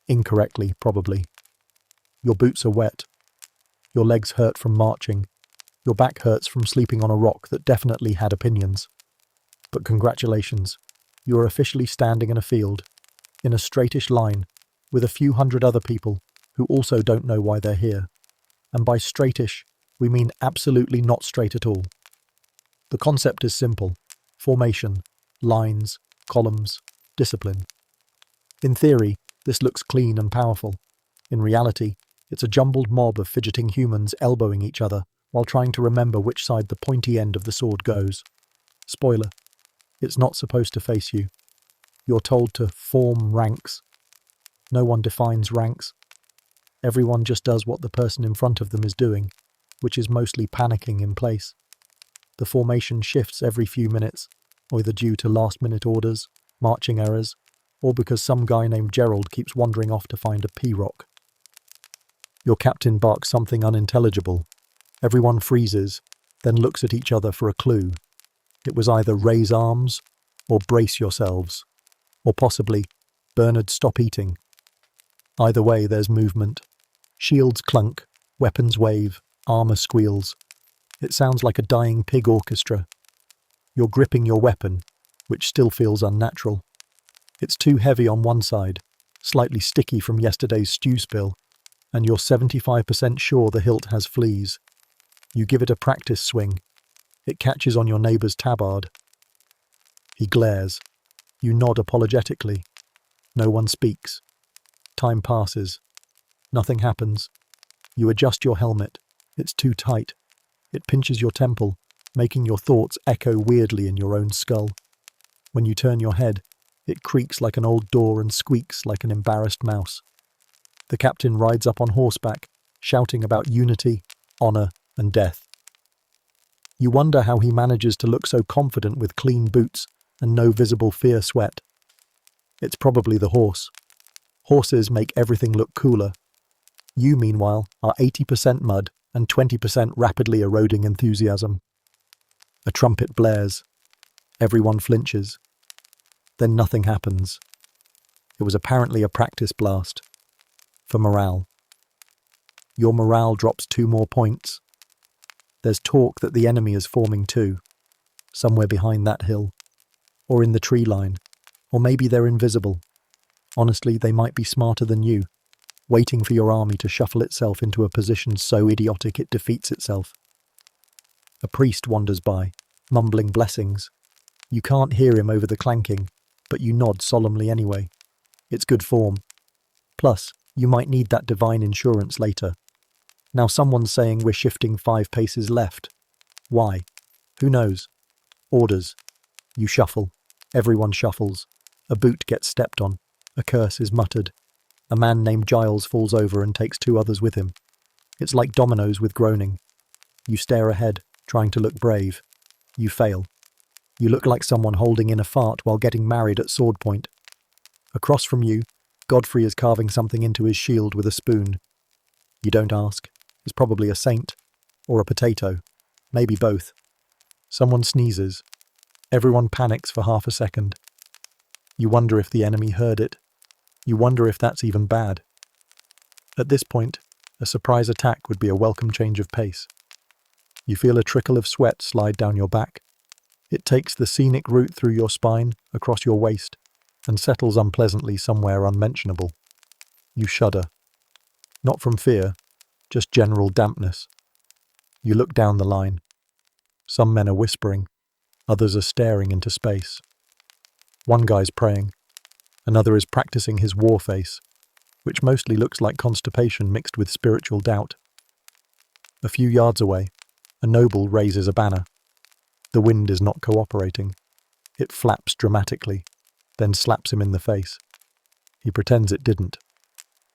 Speaker 1: Incorrectly, probably. Your boots are wet. Your legs hurt from marching. Your back hurts from sleeping on a rock that definitely had opinions. But congratulations, you are officially standing in a field, in a straightish line, with a few hundred other people who also don't know why they're here. And by straightish, we mean absolutely not straight at all. The concept is simple: formation, lines, columns, discipline. In theory, this looks clean and powerful. In reality, it's a jumbled mob of fidgeting humans elbowing each other while trying to remember which side the pointy end of the sword goes. Spoiler, it's not supposed to face you. You're told to form ranks. No one defines ranks. Everyone just does what the person in front of them is doing, which is mostly panicking in place. The formation shifts every few minutes, either due to last-minute orders, marching errors, or because some guy named Gerald keeps wandering off to find a P-rock. Your captain barks something unintelligible. Everyone freezes, then looks at each other for a clue. It was either raise arms, or brace yourselves, or possibly, Bernard, stop eating. Either way, there's movement. Shields clunk, weapons wave, armor squeals. It sounds like a dying pig orchestra. You're gripping your weapon, which still feels unnatural. It's too heavy on one side, slightly sticky from yesterday's stew spill, and you're 75% sure the hilt has fleas. You give it a practice swing. It catches on your neighbour's tabard. He glares. You nod apologetically. No one speaks. Time passes. Nothing happens. You adjust your helmet. It's too tight. It pinches your temple, making your thoughts echo weirdly in your own skull. When you turn your head, it creaks like an old door and squeaks like an embarrassed mouse. The captain rides up on horseback, shouting about unity, honour, and death. You wonder how he manages to look so confident with clean boots and no visible fear sweat. It's probably the horse. Horses make everything look cooler. You, meanwhile, are 80% mud and 20% rapidly eroding enthusiasm. A trumpet blares. Everyone flinches. Then nothing happens. It was apparently a practice blast. For morale. Your morale drops 2 more points. There's talk that the enemy is forming too, somewhere behind that hill, or in the tree line, or maybe they're invisible. Honestly, they might be smarter than you, waiting for your army to shuffle itself into a position so idiotic it defeats itself. A priest wanders by, mumbling blessings. You can't hear him over the clanking, but you nod solemnly anyway. It's good form. Plus, you might need that divine insurance later. Now someone's saying we're shifting 5 paces left. Why? Who knows? Orders. You shuffle. Everyone shuffles. A boot gets stepped on. A curse is muttered. A man named Giles falls over and takes 2 others with him. It's like dominoes with groaning. You stare ahead, trying to look brave. You fail. You look like someone holding in a fart while getting married at sword point. Across from you, Godfrey is carving something into his shield with a spoon. You don't ask. It's probably a saint. Or a potato. Maybe both. Someone sneezes. Everyone panics for half a second. You wonder if the enemy heard it. You wonder if that's even bad. At this point, a surprise attack would be a welcome change of pace. You feel a trickle of sweat slide down your back. It takes the scenic route through your spine, across your waist, and settles unpleasantly somewhere unmentionable. You shudder. Not from fear, just general dampness. You look down the line. Some men are whispering. Others are staring into space. One guy's praying. Another is practicing his war face, which mostly looks like constipation mixed with spiritual doubt. A few yards away, a noble raises a banner. The wind is not cooperating. It flaps dramatically, then slaps him in the face. He pretends it didn't.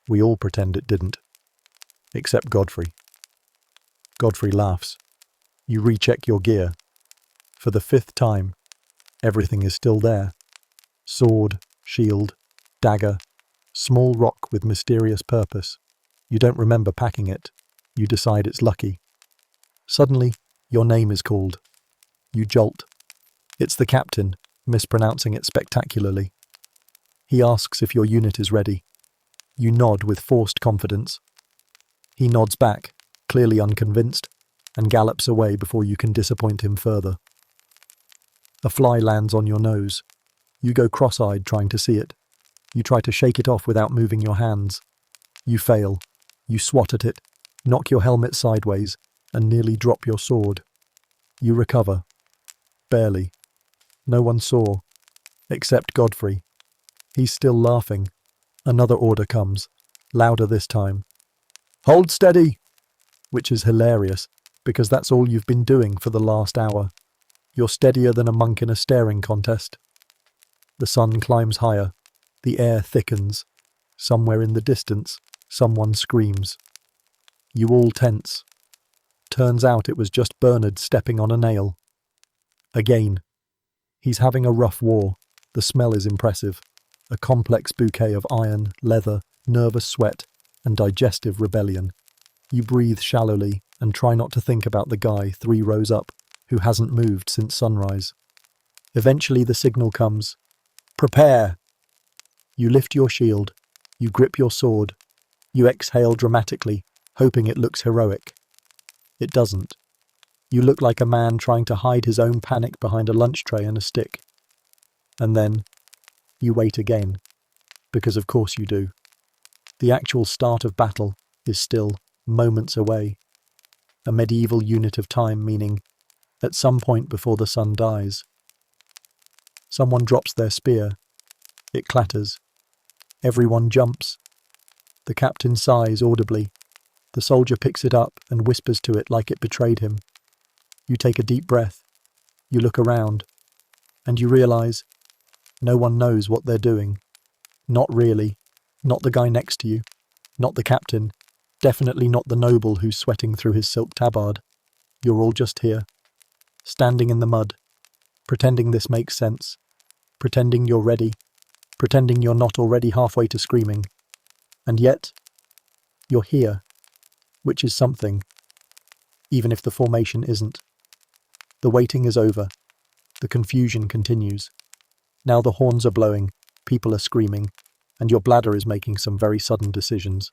Speaker 1: We all pretend it didn't. Except Godfrey. Godfrey laughs. You recheck your gear. For the 5th time, everything is still there. Sword, shield, dagger, small rock with mysterious purpose. You don't remember packing it. You decide it's lucky. Suddenly, your name is called. You jolt. It's the captain, mispronouncing it spectacularly. He asks if your unit is ready. You nod with forced confidence. He nods back, clearly unconvinced, and gallops away before you can disappoint him further. A fly lands on your nose. You go cross-eyed trying to see it. You try to shake it off without moving your hands. You fail. You swat at it, knock your helmet sideways, and nearly drop your sword. You recover. Barely. No one saw, except Godfrey. He's still laughing. Another order comes, louder this time. Hold steady! Which is hilarious, because that's all you've been doing for the last hour. You're steadier than a monk in a staring contest. The sun climbs higher. The air thickens. Somewhere in the distance, someone screams. You all tense. Turns out it was just Bernard stepping on a nail. Again. He's having a rough war. The smell is impressive. A complex bouquet of iron, leather, nervous sweat, and digestive rebellion. You breathe shallowly and try not to think about the guy 3 rows up, who hasn't moved since sunrise. Eventually the signal comes. Prepare! You lift your shield. You grip your sword. You exhale dramatically, hoping it looks heroic. It doesn't. You look like a man trying to hide his own panic behind a lunch tray and a stick. And then, you wait again, because of course you do. The actual start of battle is still moments away. A medieval unit of time, meaning at some point before the sun dies. Someone drops their spear. It clatters. Everyone jumps. The captain sighs audibly. The soldier picks it up and whispers to it like it betrayed him. You take a deep breath. You look around. And you realize no one knows what they're doing. Not really. Not the guy next to you. Not the captain. Definitely not the noble who's sweating through his silk tabard. You're all just here. Standing in the mud. Pretending this makes sense. Pretending you're ready. Pretending you're not already halfway to screaming. And yet, you're here. Which is something. Even if the formation isn't. The waiting is over. The confusion continues. Now the horns are blowing, people are screaming, and your bladder is making some very sudden decisions.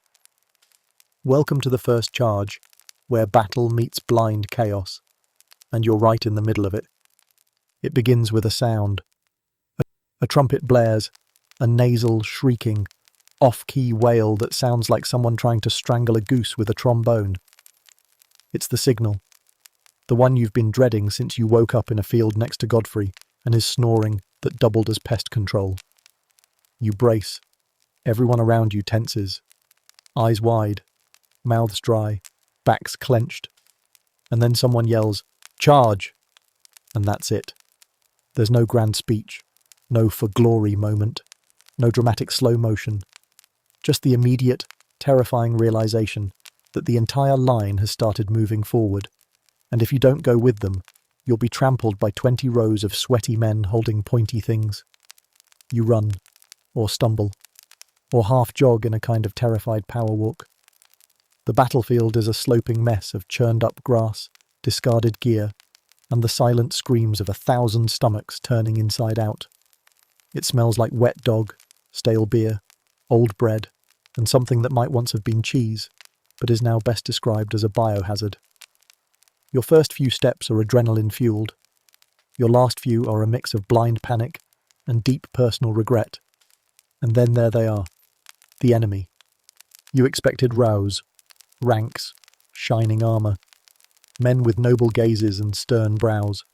Speaker 1: Welcome to the first charge, where battle meets blind chaos, and you're right in the middle of it. It begins with a sound. A trumpet blares, a nasal, shrieking, off-key wail that sounds like someone trying to strangle a goose with a trombone. It's the signal. The one you've been dreading since you woke up in a field next to Godfrey and his snoring that doubled as pest control. You brace. Everyone around you tenses. Eyes wide, mouths dry, backs clenched. And then someone yells, "Charge!" And that's it. There's no grand speech, no for glory moment, no dramatic slow motion. Just the immediate, terrifying realization that the entire line has started moving forward. And if you don't go with them, you'll be trampled by 20 rows of sweaty men holding pointy things. You run, or stumble, or half jog in a kind of terrified power walk. The battlefield is a sloping mess of churned-up grass, discarded gear, and the silent screams of 1,000 stomachs turning inside out. It smells like wet dog, stale beer, old bread, and something that might once have been cheese, but is now best described as a biohazard. Your first few steps are adrenaline-fueled. Your last few are a mix of blind panic and deep personal regret. And then there they are, the enemy. You expected rows, ranks, shining armour, men with noble gazes and stern brows.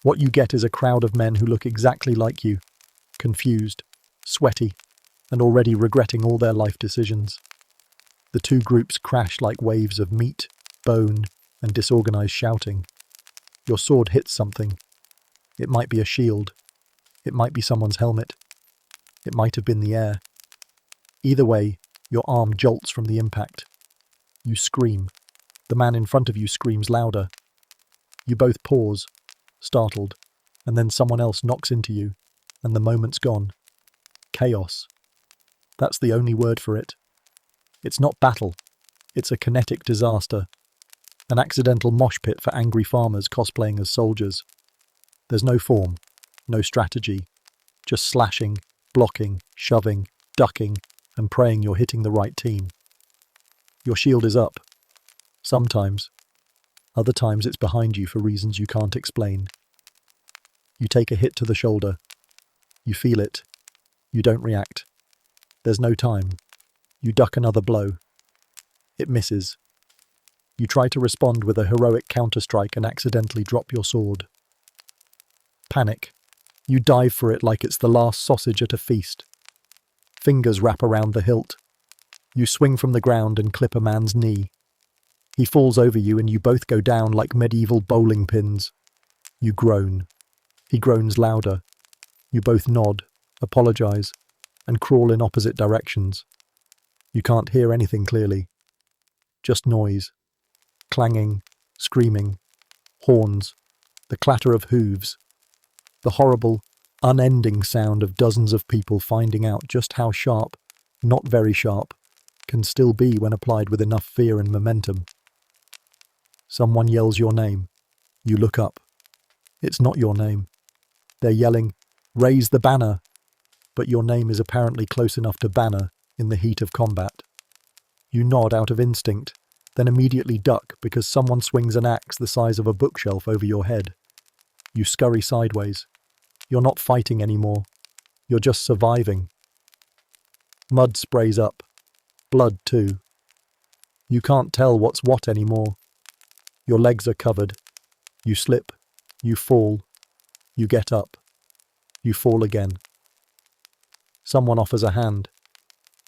Speaker 1: What you get is a crowd of men who look exactly like you, confused, sweaty, and already regretting all their life decisions. The two groups crash like waves of meat, bone, and disorganized shouting. Your sword hits something. It might be a shield. It might be someone's helmet. It might have been the air. Either way, your arm jolts from the impact. You scream. The man in front of you screams louder. You both pause, startled, and then someone else knocks into you, and the moment's gone. Chaos. That's the only word for it. It's not battle. It's a kinetic disaster. An accidental mosh pit for angry farmers cosplaying as soldiers. There's no form, no strategy, just slashing, blocking, shoving, ducking, and praying you're hitting the right team. Your shield is up. Sometimes. Other times it's behind you for reasons you can't explain. You take a hit to the shoulder. You feel it. You don't react. There's no time. You duck another blow. It misses. You try to respond with a heroic counterstrike and accidentally drop your sword. Panic. You dive for it like it's the last sausage at a feast. Fingers wrap around the hilt. You swing from the ground and clip a man's knee. He falls over you and you both go down like medieval bowling pins. You groan. He groans louder. You both nod, apologize, and crawl in opposite directions. You can't hear anything clearly. Just noise. Clanging, screaming, horns, the clatter of hooves, the horrible, unending sound of dozens of people finding out just how sharp, not very sharp, can still be when applied with enough fear and momentum. Someone yells your name. You look up. It's not your name. They're yelling, "Raise the banner!" But your name is apparently close enough to banner in the heat of combat. You nod out of instinct, then immediately duck because someone swings an axe the size of a bookshelf over your head. You scurry sideways. You're not fighting anymore. You're just surviving. Mud sprays up. Blood too. You can't tell what's what anymore. Your legs are covered. You slip. You fall. You get up. You fall again. Someone offers a hand.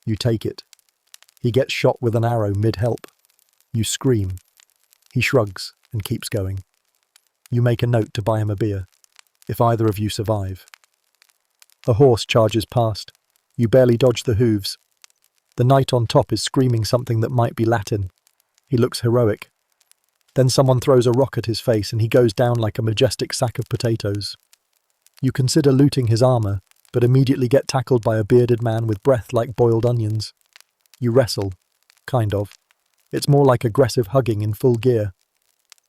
Speaker 1: You take it. He gets shot with an arrow mid-help. You scream. He shrugs and keeps going. You make a note to buy him a beer, if either of you survive. A horse charges past. You barely dodge the hooves. The knight on top is screaming something that might be Latin. He looks heroic. Then someone throws a rock at his face and he goes down like a majestic sack of potatoes. You consider looting his armor, but immediately get tackled by a bearded man with breath like boiled onions. You wrestle. Kind of. It's more like aggressive hugging in full gear.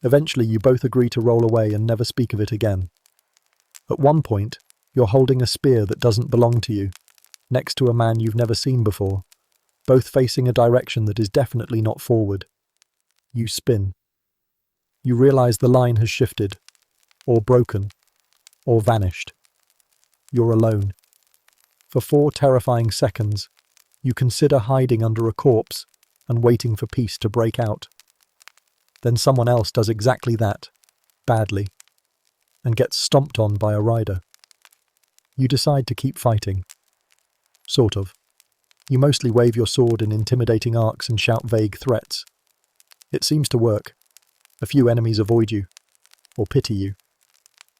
Speaker 1: Eventually, you both agree to roll away and never speak of it again. At one point, you're holding a spear that doesn't belong to you, next to a man you've never seen before, both facing a direction that is definitely not forward. You spin. You realize the line has shifted, or broken, or vanished. You're alone. For 4 terrifying seconds, you consider hiding under a corpse and waiting for peace to break out. Then someone else does exactly that, badly, and gets stomped on by a rider. You decide to keep fighting. Sort of. You mostly wave your sword in intimidating arcs and shout vague threats. It seems to work. A few enemies avoid you, or pity you.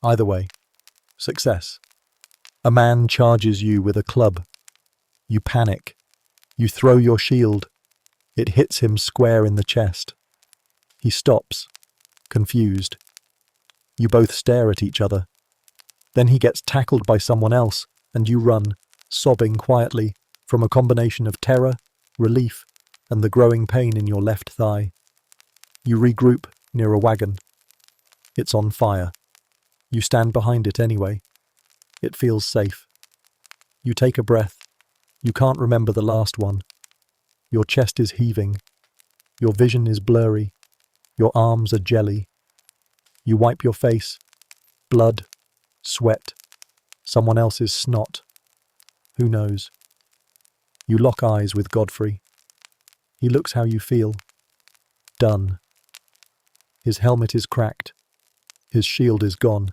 Speaker 1: Either way, success. A man charges you with a club. You panic. You throw your shield. It hits him square in the chest. He stops, confused. You both stare at each other. Then he gets tackled by someone else, and you run, sobbing quietly, from a combination of terror, relief, and the growing pain in your left thigh. You regroup near a wagon. It's on fire. You stand behind it anyway. It feels safe. You take a breath. You can't remember the last one. Your chest is heaving. Your vision is blurry. Your arms are jelly. You wipe your face. Blood. Sweat. Someone else's snot. Who knows? You lock eyes with Godfrey. He looks how you feel. Done. His helmet is cracked. His shield is gone.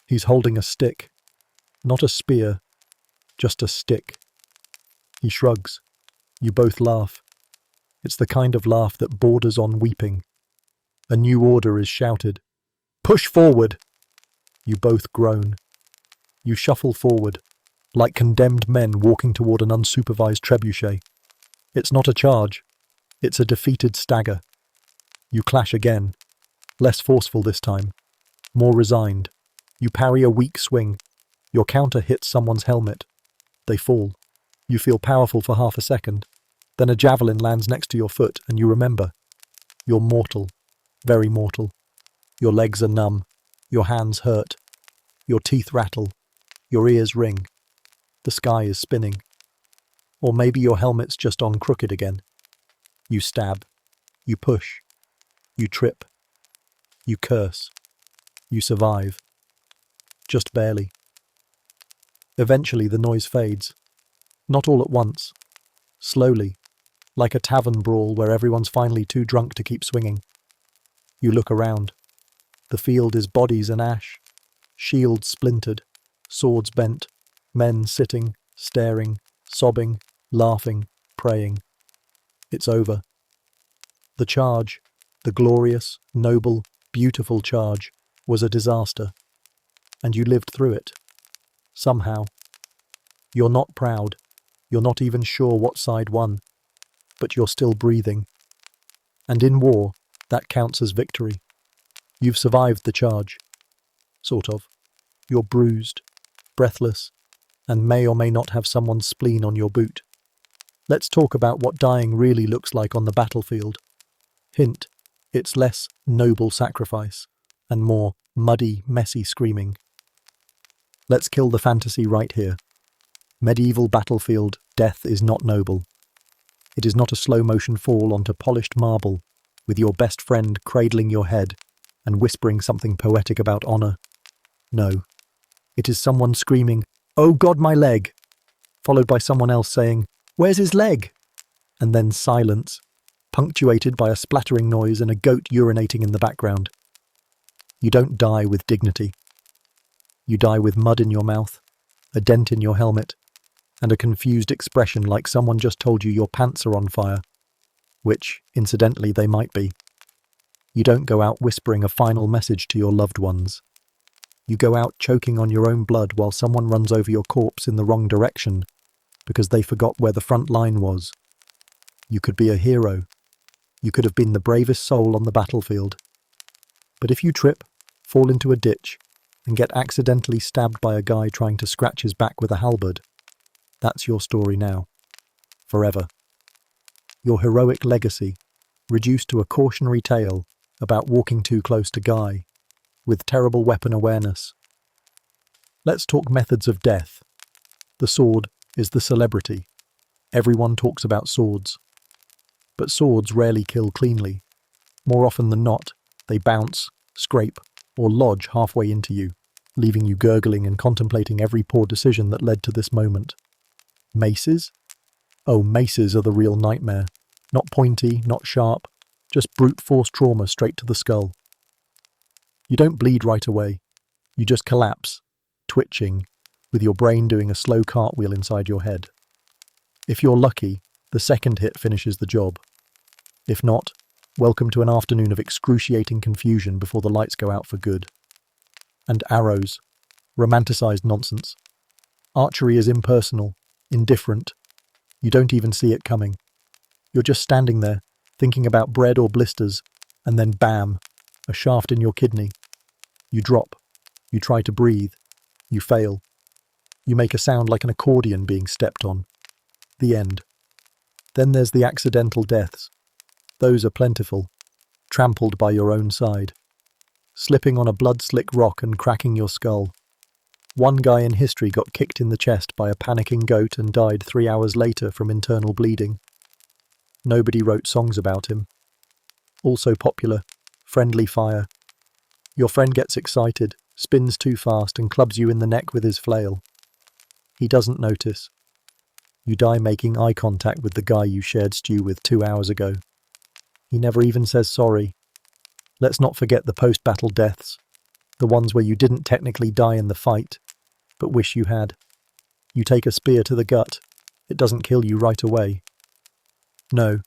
Speaker 1: He's holding a stick. Not a spear, just a stick. He shrugs. You both laugh. It's the kind of laugh that borders on weeping. A new order is shouted. Push forward! You both groan. You shuffle forward, like condemned men walking toward an unsupervised trebuchet. It's not a charge. It's a defeated stagger. You clash again. Less forceful this time. More resigned. You parry a weak swing. Your counter hits someone's helmet. They fall. You feel powerful for half a second. Then a javelin lands next to your foot and you remember. You're mortal. Very mortal. Your legs are numb. Your hands hurt. Your teeth rattle. Your ears ring. The sky is spinning. Or maybe your helmet's just on crooked again. You stab. You push. You trip. You curse. You survive. Just barely. Eventually the noise fades. Not all at once. Slowly. Like a tavern brawl where everyone's finally too drunk to keep swinging. You look around. The field is bodies and ash. Shields splintered. Swords bent. Men sitting, staring, sobbing, laughing, praying. It's over. The charge, the glorious, noble, beautiful charge, was a disaster. And you lived through it. Somehow. You're not proud. You're not even sure what side won. But you're still breathing. And in war, that counts as victory. You've survived the charge. Sort of. You're bruised, breathless, and may or may not have someone's spleen on your boot. Let's talk about what dying really looks like on the battlefield. Hint, it's less noble sacrifice and more muddy, messy screaming. Let's kill the fantasy right here. Medieval battlefield, death is not noble. It is not a slow-motion fall onto polished marble, with your best friend cradling your head and whispering something poetic about honor. No. It is someone screaming, "Oh God, my leg!" followed by someone else saying, "Where's his leg?" And then silence, punctuated by a splattering noise and a goat urinating in the background. You don't die with dignity. You die with mud in your mouth, a dent in your helmet, and a confused expression like someone just told you your pants are on fire, which, incidentally, they might be. You don't go out whispering a final message to your loved ones. You go out choking on your own blood while someone runs over your corpse in the wrong direction because they forgot where the front line was. You could be a hero. You could have been the bravest soul on the battlefield. But if you trip, fall into a ditch, and get accidentally stabbed by a guy trying to scratch his back with a halberd, that's your story now. Forever. Your heroic legacy, reduced to a cautionary tale about walking too close to Guy, with terrible weapon awareness. Let's talk methods of death. The sword is the celebrity. Everyone talks about swords. But swords rarely kill cleanly. More often than not, they bounce, scrape, or lodge halfway into you, leaving you gurgling and contemplating every poor decision that led to this moment. Maces? Oh, maces are the real nightmare. Not pointy, not sharp, just brute force trauma straight to the skull. You don't bleed right away. You just collapse, twitching, with your brain doing a slow cartwheel inside your head. If you're lucky, the second hit finishes the job. If not, welcome to an afternoon of excruciating confusion before the lights go out for good. And arrows. Romanticized nonsense. Archery is impersonal, indifferent. You don't even see it coming. You're just standing there, thinking about bread or blisters, and then bam, a shaft in your kidney. You drop. You try to breathe. You fail. You make a sound like an accordion being stepped on. The end. Then there's the accidental deaths. Those are plentiful, trampled by your own side. Slipping on a blood-slick rock and cracking your skull. One guy in history got kicked in the chest by a panicking goat and died 3 hours later from internal bleeding. Nobody wrote songs about him. Also popular, friendly fire. Your friend gets excited, spins too fast and clubs you in the neck with his flail. He doesn't notice. You die making eye contact with the guy you shared stew with 2 hours ago. He never even says sorry. Let's not forget the post-battle deaths, the ones where you didn't technically die in the fight, but wish you had. You take a spear to the gut. It doesn't kill you right away. No,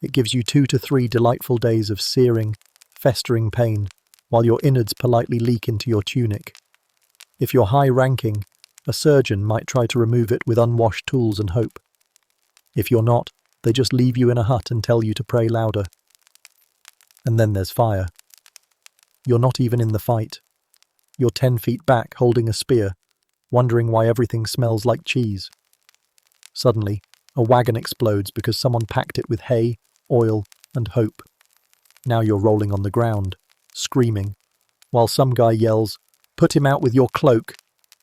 Speaker 1: it gives you 2 to 3 delightful days of searing, festering pain, while your innards politely leak into your tunic. If you're high-ranking, a surgeon might try to remove it with unwashed tools and hope. If you're not, they just leave you in a hut and tell you to pray louder. And then there's fire. You're not even in the fight. You're 10 feet back holding a spear, wondering why everything smells like cheese. Suddenly, a wagon explodes because someone packed it with hay, oil, and hope. Now you're rolling on the ground, screaming, while some guy yells, "Put him out with your cloak,"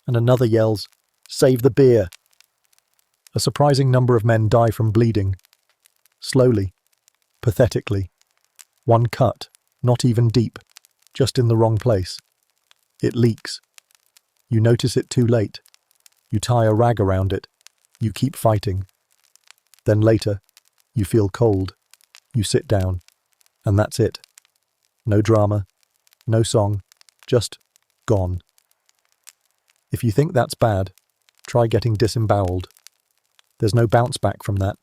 Speaker 1: and another yells, "Save the beer." A surprising number of men die from bleeding. Slowly, pathetically. One cut, not even deep, just in the wrong place. It leaks. You notice it too late. You tie a rag around it. You keep fighting. Then later, you feel cold. You sit down. And that's it. No drama, no song, just gone. If you think that's bad, try getting disemboweled. There's no bounce back from that.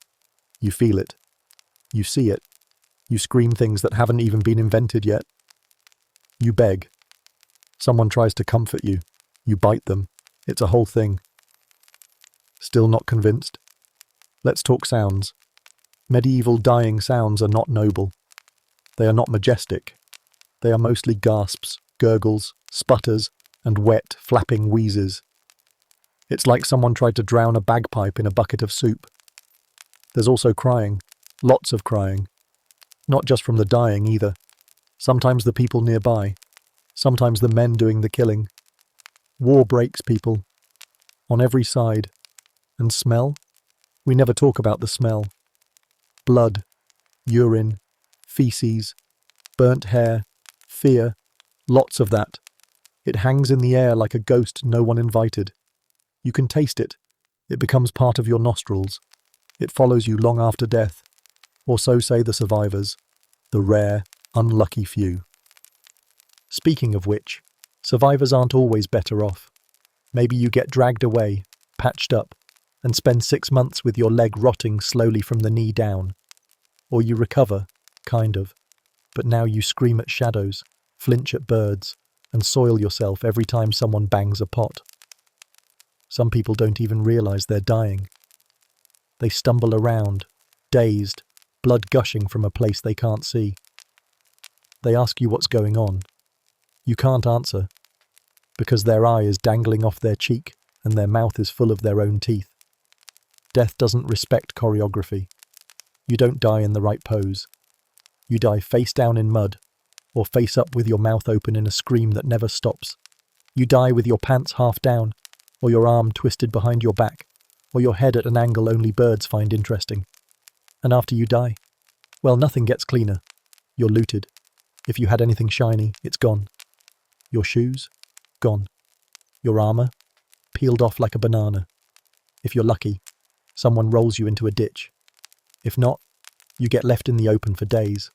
Speaker 1: You feel it. You see it. You scream things that haven't even been invented yet. You beg. Someone tries to comfort you. You bite them. It's a whole thing. Still not convinced? Let's talk sounds. Medieval dying sounds are not noble. They are not majestic. They are mostly gasps, gurgles, sputters, and wet, flapping wheezes. It's like someone tried to drown a bagpipe in a bucket of soup. There's also crying. Lots of crying. Not just from the dying either. Sometimes the people nearby. Sometimes the men doing the killing. War breaks people. On every side. And smell? We never talk about the smell. Blood, urine, feces, burnt hair, fear, lots of that. It hangs in the air like a ghost no one invited. You can taste it. It becomes part of your nostrils. It follows you long after death. Or so say the survivors, the rare, unlucky few. Speaking of which, survivors aren't always better off. Maybe you get dragged away, patched up, and spend 6 months with your leg rotting slowly from the knee down. Or you recover, kind of, but now you scream at shadows, flinch at birds, and soil yourself every time someone bangs a pot. Some people don't even realize they're dying. They stumble around, dazed, blood gushing from a place they can't see. They ask you what's going on. You can't answer, because their eye is dangling off their cheek and their mouth is full of their own teeth. Death doesn't respect choreography. You don't die in the right pose. You die face down in mud, or face up with your mouth open in a scream that never stops. You die with your pants half down, or your arm twisted behind your back, or your head at an angle only birds find interesting. And after you die, well, nothing gets cleaner. You're looted. If you had anything shiny, it's gone. Your shoes? Gone. Your armor? Peeled off like a banana. If you're lucky, someone rolls you into a ditch. If not, you get left in the open for days.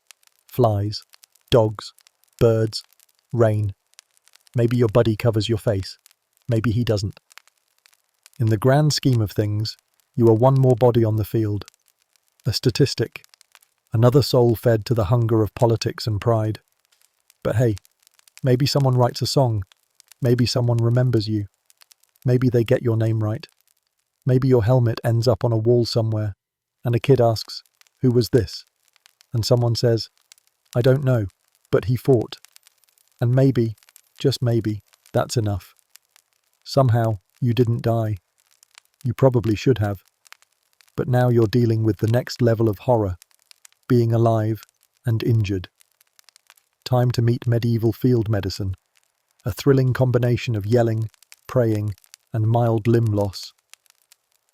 Speaker 1: Flies, dogs, birds, rain. Maybe your buddy covers your face. Maybe he doesn't. In the grand scheme of things, you are one more body on the field. A statistic. Another soul fed to the hunger of politics and pride. But hey, maybe someone writes a song. Maybe someone remembers you. Maybe they get your name right. Maybe your helmet ends up on a wall somewhere, and a kid asks, "Who was this?" And someone says, "I don't know, but he fought." And maybe, just maybe, that's enough. Somehow, you didn't die. You probably should have. But now you're dealing with the next level of horror, being alive and injured. Time to meet medieval field medicine, a thrilling combination of yelling, praying, and mild limb loss.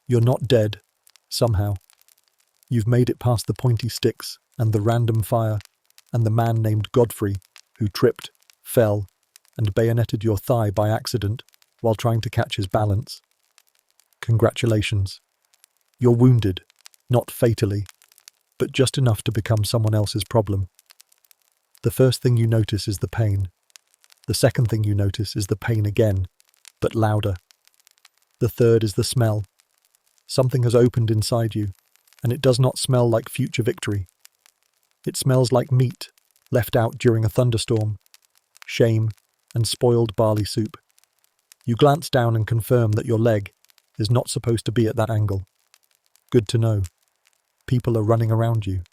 Speaker 1: You're not dead, somehow. You've made it past the pointy sticks and the random fire and the man named Godfrey who tripped, fell, and bayoneted your thigh by accident while trying to catch his balance. Congratulations. You're wounded, not fatally, but just enough to become someone else's problem. The first thing you notice is the pain. The second thing you notice is the pain again, but louder. The third is the smell. Something has opened inside you, and it does not smell like future victory. It smells like meat left out during a thunderstorm, shame, and spoiled barley soup. You glance down and confirm that your leg is not supposed to be at that angle. Good to know. People are running around you,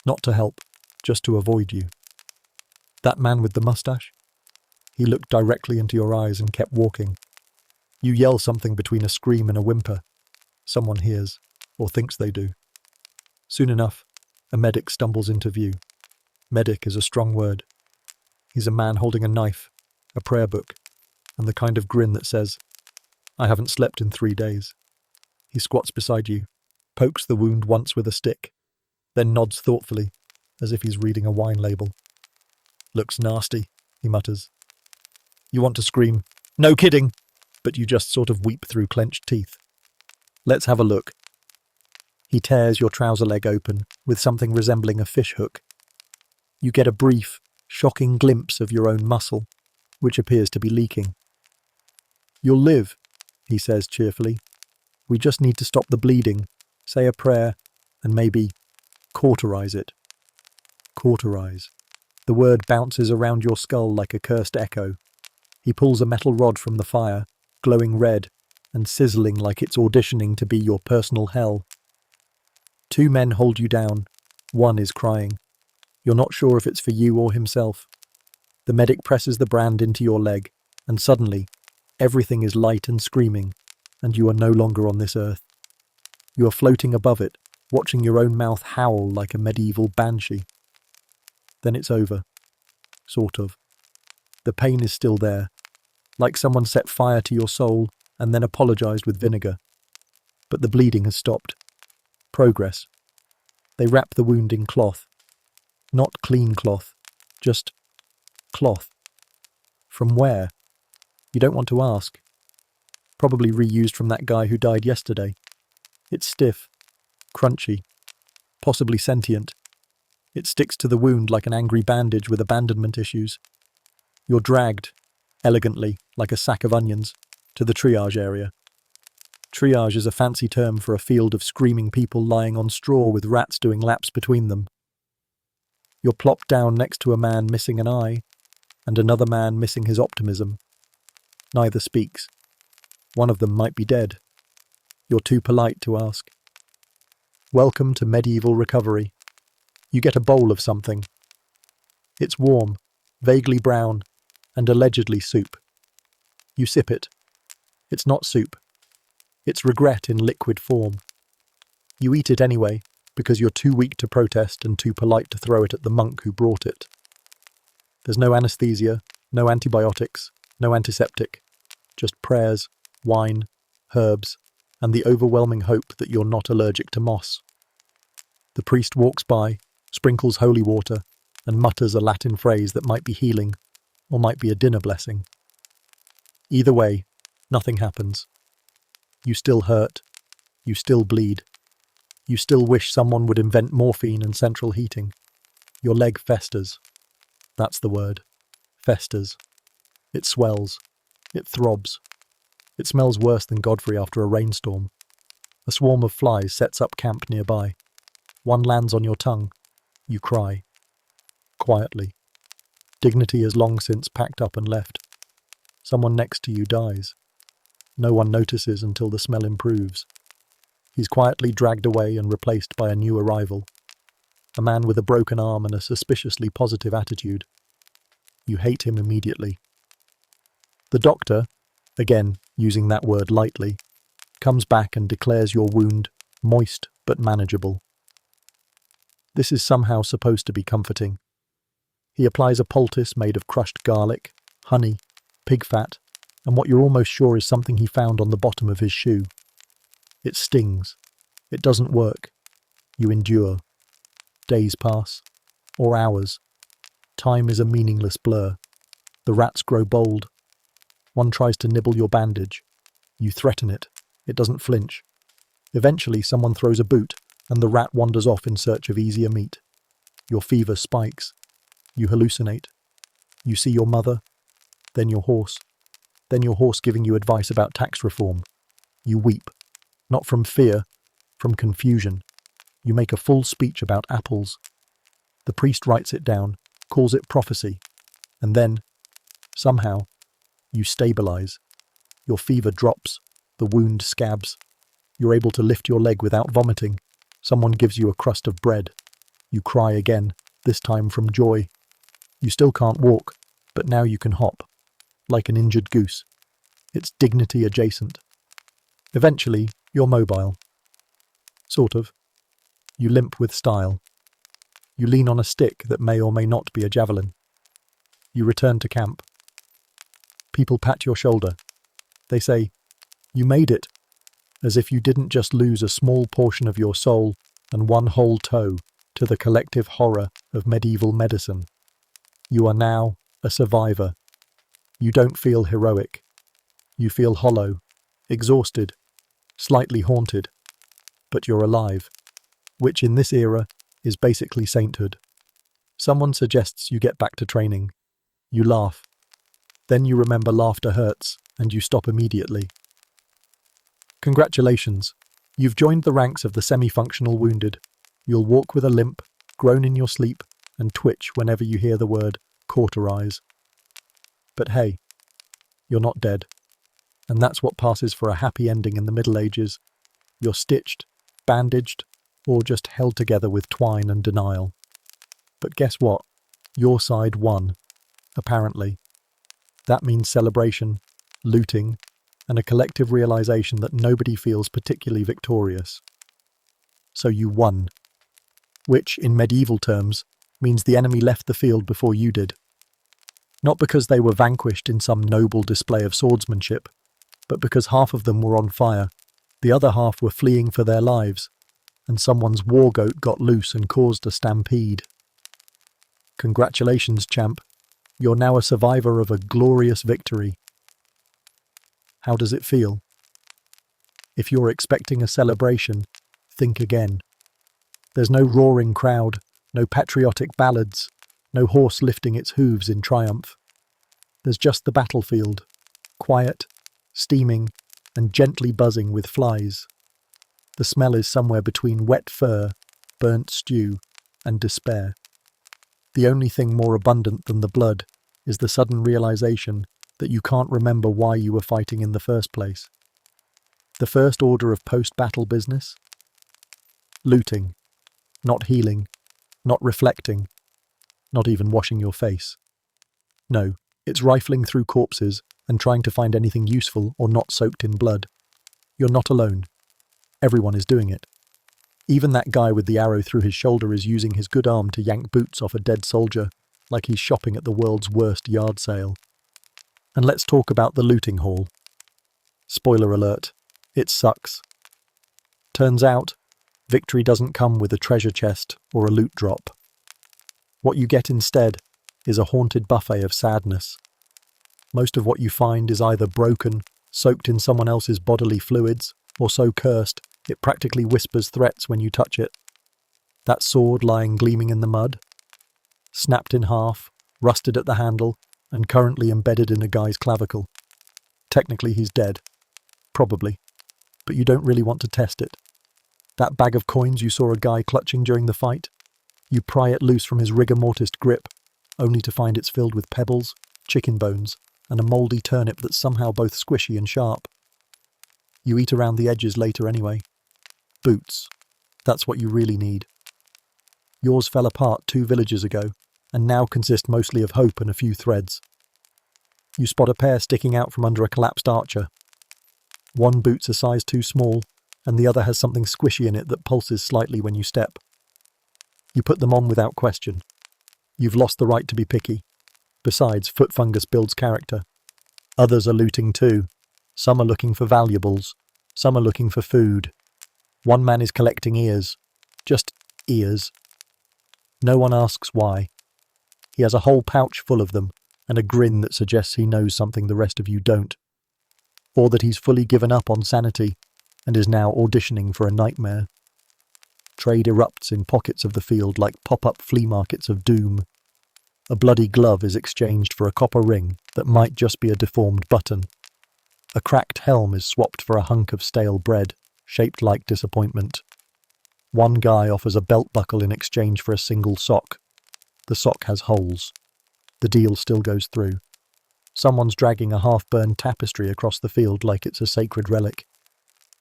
Speaker 1: not to help, just to avoid you. That man with the mustache? He looked directly into your eyes and kept walking. You yell something between a scream and a whimper. Someone hears, or thinks they do. Soon enough, a medic stumbles into view. Medic is a strong word. He's a man holding a knife, a prayer book, and the kind of grin that says, "I haven't slept in 3 days." He squats beside you, pokes the wound once with a stick, then nods thoughtfully, as if he's reading a wine label. "Looks nasty," he mutters. You want to scream, "No kidding!" but you just sort of weep through clenched teeth. "Let's have a look." He tears your trouser leg open with something resembling a fish hook. You get a brief, shocking glimpse of your own muscle, which appears to be leaking. "You'll live," he says cheerfully. "We just need to stop the bleeding, say a prayer, and maybe cauterize it." Cauterize. The word bounces around your skull like a cursed echo. He pulls a metal rod from the fire, glowing red and sizzling like it's auditioning to be your personal hell. 2 men hold you down. One is crying. You're not sure if it's for you or himself. The medic presses the brand into your leg, and suddenly, everything is light and screaming, and you are no longer on this earth. You are floating above it, watching your own mouth howl like a medieval banshee. Then it's over. Sort of. The pain is still there, like someone set fire to your soul and then apologized with vinegar. But the bleeding has stopped. Progress. They wrap the wound in cloth. Not clean cloth, just cloth. From where? You don't want to ask. Probably reused from that guy who died yesterday. It's stiff, crunchy, possibly sentient. It sticks to the wound like an angry bandage with abandonment issues. You're dragged, elegantly, like a sack of onions, to the triage area. Triage is a fancy term for a field of screaming people lying on straw with rats doing laps between them. You're plopped down next to a man missing an eye, and another man missing his optimism. Neither speaks. One of them might be dead. You're too polite to ask. Welcome to medieval recovery. You get a bowl of something. It's warm, vaguely brown, and allegedly soup. You sip it. It's not soup. It's regret in liquid form. You eat it anyway, because you're too weak to protest and too polite to throw it at the monk who brought it. There's no anesthesia, no antibiotics, no antiseptic. Just prayers, wine, herbs, and the overwhelming hope that you're not allergic to moss. The priest walks by, sprinkles holy water, and mutters a Latin phrase that might be healing, or might be a dinner blessing. Either way, nothing happens. You still hurt. You still bleed. You still wish someone would invent morphine and central heating. Your leg festers. That's the word. Festers. It swells. It throbs. It smells worse than Godfrey after a rainstorm. A swarm of flies sets up camp nearby. One lands on your tongue. You cry. Quietly. Dignity is long since packed up and left. Someone next to you dies. No one notices until the smell improves. He's quietly dragged away and replaced by a new arrival. A man with a broken arm and a suspiciously positive attitude. You hate him immediately. The doctor, again using that word lightly, comes back and declares your wound moist but manageable. This is somehow supposed to be comforting. He applies a poultice made of crushed garlic, honey, pig fat, and what you're almost sure is something he found on the bottom of his shoe. It stings. It doesn't work. You endure. Days pass. Or hours. Time is a meaningless blur. The rats grow bold. One tries to nibble your bandage. You threaten it. It doesn't flinch. Eventually, someone throws a boot, and the rat wanders off in search of easier meat. Your fever spikes. You hallucinate. You see your mother, then your horse giving you advice about tax reform. You weep, not from fear, from confusion. You make a full speech about apples. The priest writes it down, calls it prophecy, and then, somehow, you stabilize. Your fever drops, the wound scabs. You're able to lift your leg without vomiting. Someone gives you a crust of bread. You cry again, this time from joy. You still can't walk, but now you can hop, like an injured goose. It's dignity adjacent. Eventually, you're mobile. Sort of. You limp with style. You lean on a stick that may or may not be a javelin. You return to camp. People pat your shoulder. They say, "You made it," as if you didn't just lose a small portion of your soul and one whole toe to the collective horror of medieval medicine. You are now a survivor. You don't feel heroic. You feel hollow, exhausted, slightly haunted. But you're alive, which in this era is basically sainthood. Someone suggests you get back to training. You laugh. Then you remember laughter hurts, and you stop immediately. Congratulations. You've joined the ranks of the semi-functional wounded. You'll walk with a limp, groan in your sleep, and twitch whenever you hear the word cauterize. But hey, you're not dead. And that's what passes for a happy ending in the Middle Ages. You're stitched, bandaged, or just held together with twine and denial. But guess what? Your side won, apparently. That means celebration, looting, and a collective realization that nobody feels particularly victorious. So you won. Which, in medieval terms, means the enemy left the field before you did. Not because they were vanquished in some noble display of swordsmanship, but because half of them were on fire, the other half were fleeing for their lives, and someone's war goat got loose and caused a stampede. Congratulations, champ. You're now a survivor of a glorious victory. How does it feel? If you're expecting a celebration, think again. There's no roaring crowd, no patriotic ballads, no horse lifting its hooves in triumph. There's just the battlefield, quiet, steaming, and gently buzzing with flies. The smell is somewhere between wet fur, burnt stew, and despair. The only thing more abundant than the blood is the sudden realization that you can't remember why you were fighting in the first place. The first order of post-battle business? Looting, not healing, not reflecting, not even washing your face. No, it's rifling through corpses and trying to find anything useful or not soaked in blood. You're not alone. Everyone is doing it. Even that guy with the arrow through his shoulder is using his good arm to yank boots off a dead soldier, like he's shopping at the world's worst yard sale. And let's talk about the looting haul. Spoiler alert, it sucks. Turns out, victory doesn't come with a treasure chest or a loot drop. What you get instead is a haunted buffet of sadness. Most of what you find is either broken, soaked in someone else's bodily fluids, or so cursed it practically whispers threats when you touch it. That sword lying gleaming in the mud, snapped in half, rusted at the handle, and currently embedded in a guy's clavicle. Technically he's dead. Probably. But you don't really want to test it. That bag of coins you saw a guy clutching during the fight? You pry it loose from his rigor mortis grip, only to find it's filled with pebbles, chicken bones, and a mouldy turnip that's somehow both squishy and sharp. You eat around the edges later anyway. Boots. That's what you really need. Yours fell apart 2 villages ago, and now consist mostly of hope and a few threads. You spot a pair sticking out from under a collapsed archer. One boot's a size too small, and the other has something squishy in it that pulses slightly when you step. You put them on without question. You've lost the right to be picky. Besides, foot fungus builds character. Others are looting too. Some are looking for valuables. Some are looking for food. One man is collecting ears. Just ears. No one asks why. He has a whole pouch full of them, and a grin that suggests he knows something the rest of you don't. Or that he's fully given up on sanity, and is now auditioning for a nightmare. Trade erupts in pockets of the field like pop-up flea markets of doom. A bloody glove is exchanged for a copper ring that might just be a deformed button. A cracked helm is swapped for a hunk of stale bread, shaped like disappointment. One guy offers a belt buckle in exchange for a single sock. The sock has holes. The deal still goes through. Someone's dragging a half-burned tapestry across the field like it's a sacred relic.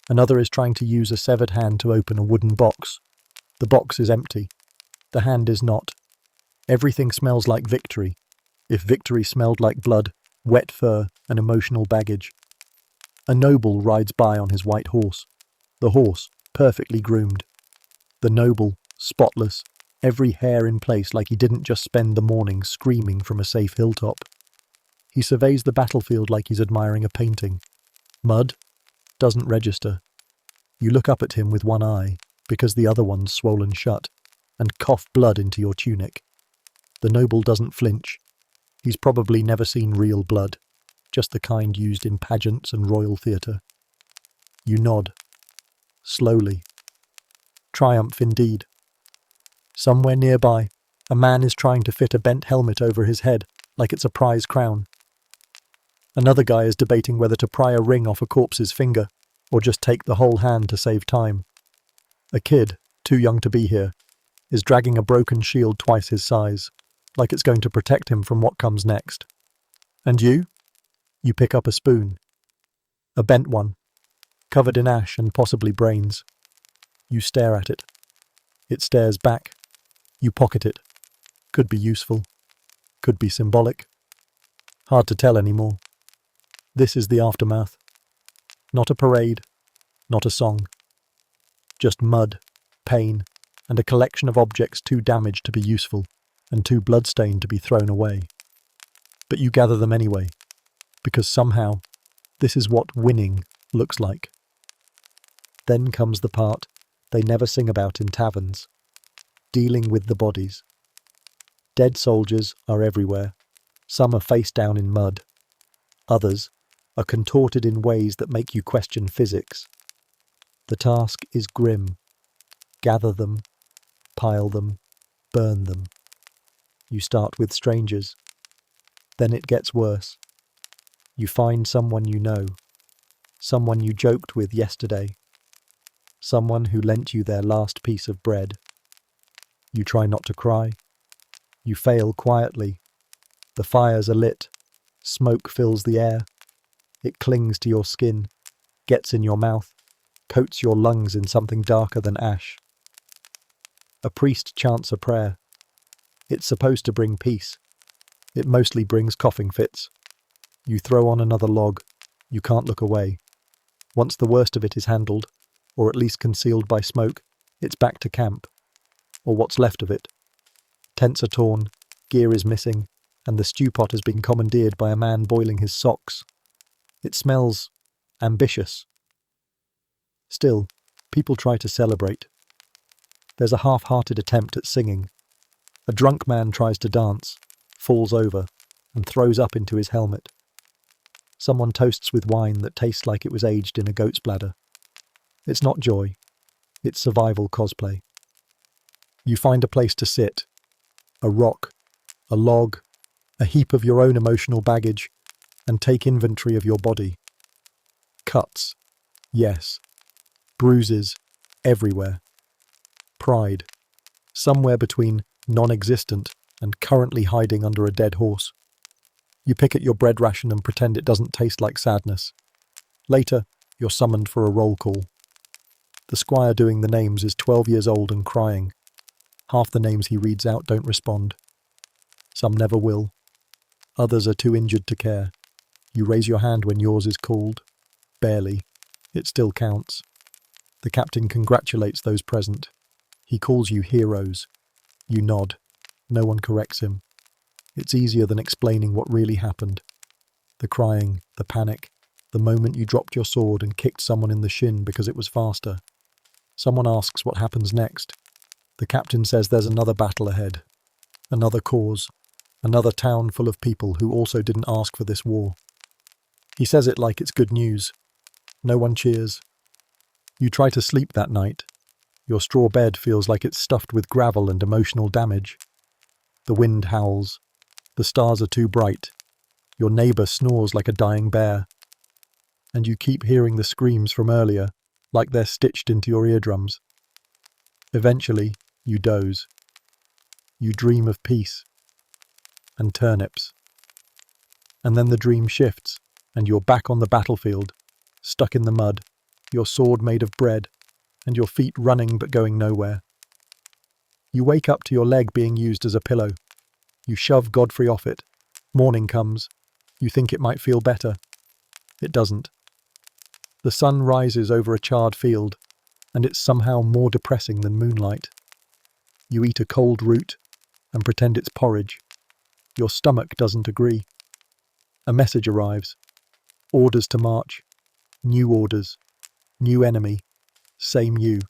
Speaker 1: Another is trying to use a severed hand to open a wooden box. The box is empty. The hand is not. Everything smells like victory. If victory smelled like blood, wet fur, and emotional baggage. A noble rides by on his white horse. The horse, perfectly groomed. The noble, spotless, every hair in place like he didn't just spend the morning screaming from a safe hilltop. He surveys the battlefield like he's admiring a painting. Mud doesn't register. You look up at him with one eye, because the other one's swollen shut, and cough blood into your tunic. The noble doesn't flinch. He's probably never seen real blood, just the kind used in pageants and royal theatre. You nod. Slowly. Triumph indeed. Somewhere nearby, a man is trying to fit a bent helmet over his head, like it's a prize crown. Another guy is debating whether to pry a ring off a corpse's finger, or just take the whole hand to save time. A kid, too young to be here, is dragging a broken shield twice his size, like it's going to protect him from what comes next. And you? You pick up a spoon. A bent one, covered in ash and possibly brains. You stare at it. It stares back. You pocket it. Could be useful. Could be symbolic. Hard to tell anymore. This is the aftermath. Not a parade. Not a song. Just mud, pain, and a collection of objects too damaged to be useful, and too blood-stained to be thrown away. But you gather them anyway, because somehow, this is what winning looks like. Then comes the part they never sing about in taverns, dealing with the bodies. Dead soldiers are everywhere. Some are face down in mud. Others are contorted in ways that make you question physics. The task is grim. Gather them, pile them, burn them. You start with strangers. Then it gets worse. You find someone you know, someone you joked with yesterday, someone who lent you their last piece of bread. You try not to cry. You fail quietly. The fires are lit. Smoke fills the air. It clings to your skin, gets in your mouth, coats your lungs in something darker than ash. A priest chants a prayer. It's supposed to bring peace. It mostly brings coughing fits. You throw on another log. You can't look away. Once the worst of it is handled, or at least concealed by smoke, it's back to camp. Or what's left of it. Tents are torn, gear is missing, and the stew pot has been commandeered by a man boiling his socks. It smells ambitious. Still, people try to celebrate. There's a half-hearted attempt at singing. A drunk man tries to dance, falls over, and throws up into his helmet. Someone toasts with wine that tastes like it was aged in a goat's bladder. It's not joy. It's survival cosplay. You find a place to sit. A rock, a log, a heap of your own emotional baggage, and take inventory of your body. Cuts. Yes. Bruises. Everywhere. Pride. Somewhere between non-existent and currently hiding under a dead horse. You pick at your bread ration and pretend it doesn't taste like sadness. Later, you're summoned for a roll call. The squire doing the names is 12 years old and crying. Half the names he reads out don't respond. Some never will. Others are too injured to care. You raise your hand when yours is called. Barely. It still counts. The captain congratulates those present. He calls you heroes. You nod. No one corrects him. It's easier than explaining what really happened. The crying, the panic, the moment you dropped your sword and kicked someone in the shin because it was faster. Someone asks what happens next. The captain says there's another battle ahead, another cause, another town full of people who also didn't ask for this war. He says it like it's good news. No one cheers. You try to sleep that night. Your straw bed feels like it's stuffed with gravel and emotional damage. The wind howls. The stars are too bright. Your neighbour snores like a dying bear. And you keep hearing the screams from earlier, like they're stitched into your eardrums. Eventually, you doze. You dream of peace and turnips. And then the dream shifts, and you're back on the battlefield, stuck in the mud, your sword made of bread, and your feet running but going nowhere. You wake up to your leg being used as a pillow. You shove Godfrey off it. Morning comes. You think it might feel better. It doesn't. The sun rises over a charred field, and it's somehow more depressing than moonlight. You eat a cold root and pretend it's porridge. Your stomach doesn't agree. A message arrives. Orders to march. New orders. New enemy. Same you.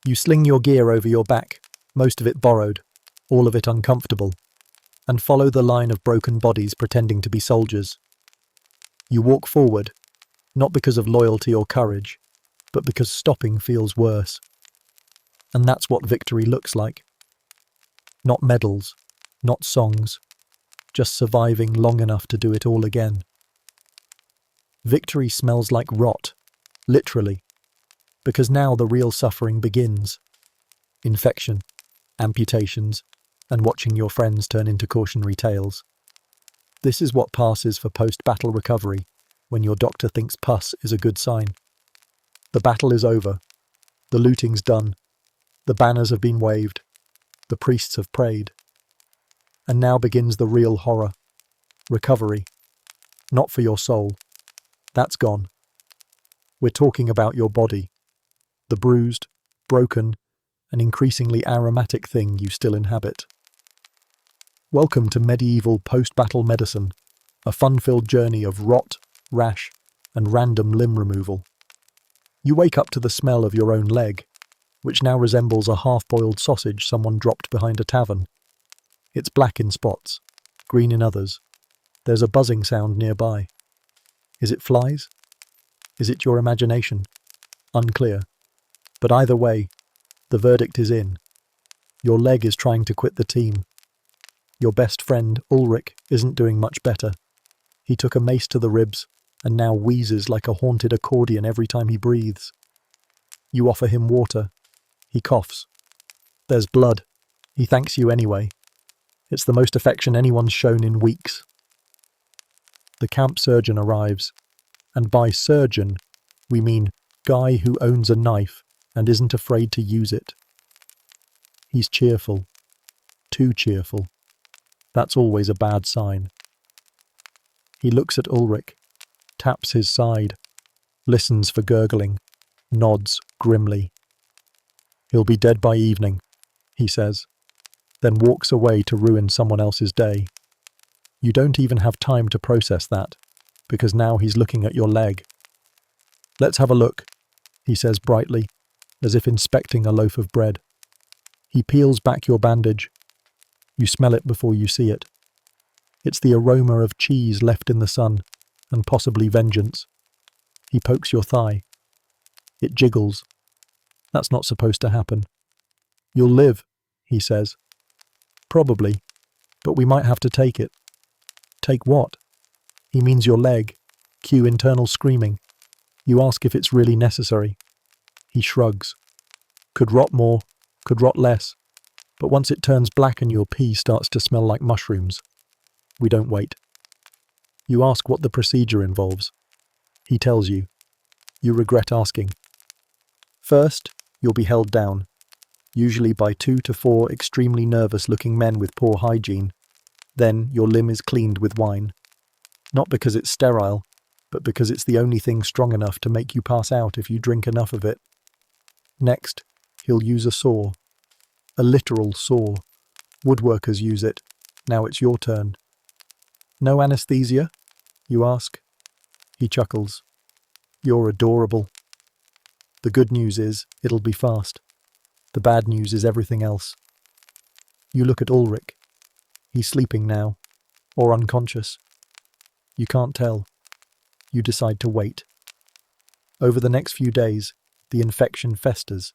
Speaker 1: You sling your gear over your back, most of it borrowed, all of it uncomfortable, and follow the line of broken bodies pretending to be soldiers. You walk forward, not because of loyalty or courage, but because stopping feels worse. And that's what victory looks like. Not medals, not songs, just surviving long enough to do it all again. Victory smells like rot, literally, because now the real suffering begins. Infection, amputations, and watching your friends turn into cautionary tales. This is what passes for post-battle recovery, when your doctor thinks pus is a good sign. The battle is over. The looting's done. The banners have been waved. The priests have prayed. And now begins the real horror. Recovery. Not for your soul. That's gone. We're talking about your body. The bruised, broken, and increasingly aromatic thing you still inhabit. Welcome to medieval post-battle medicine, a fun-filled journey of rot, rash, and random limb removal. You wake up to the smell of your own leg, which now resembles a half-boiled sausage someone dropped behind a tavern. It's black in spots, green in others. There's a buzzing sound nearby. Is it flies? Is it your imagination? Unclear. But either way, the verdict is in. Your leg is trying to quit the team. Your best friend, Ulrich, isn't doing much better. He took a mace to the ribs and now wheezes like a haunted accordion every time he breathes. You offer him water. He coughs. There's blood. He thanks you anyway. It's the most affection anyone's shown in weeks. The camp surgeon arrives, and by surgeon, we mean guy who owns a knife and isn't afraid to use it. He's cheerful. Too cheerful. That's always a bad sign. He looks at Ulrich, taps his side, listens for gurgling, nods grimly. He'll be dead by evening, he says, then walks away to ruin someone else's day. You don't even have time to process that, because now he's looking at your leg. Let's have a look, he says brightly, as if inspecting a loaf of bread. He peels back your bandage. You smell it before you see it. It's the aroma of cheese left in the sun, and possibly vengeance. He pokes your thigh. It jiggles. That's not supposed to happen. You'll live, he says. Probably, but we might have to take it. Take what? He means your leg. Cue internal screaming. You ask if it's really necessary. He shrugs. Could rot more, could rot less. But once it turns black and your pee starts to smell like mushrooms, we don't wait. You ask what the procedure involves. He tells you. You regret asking. First, you'll be held down, usually by 2 to 4 extremely nervous-looking men with poor hygiene. Then your limb is cleaned with wine. Not because it's sterile, but because it's the only thing strong enough to make you pass out if you drink enough of it. Next, he'll use a saw. A literal saw. Woodworkers use it. Now it's your turn. No anesthesia? you ask. He chuckles. You're adorable. The good news is, it'll be fast. The bad news is everything else. You look at Ulrich. He's sleeping now, or unconscious. You can't tell. You decide to wait. Over the next few days, the infection festers.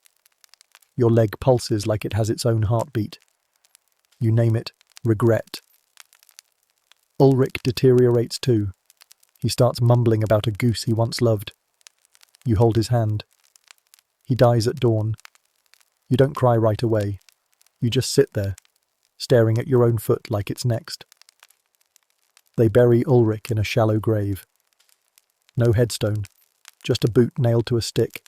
Speaker 1: Your leg pulses like it has its own heartbeat. You name it regret. Ulrich deteriorates too. He starts mumbling about a goose he once loved. You hold his hand. He dies at dawn. You don't cry right away. You just sit there, staring at your own foot like it's next. They bury Ulrich in a shallow grave. No headstone, just a boot nailed to a stick.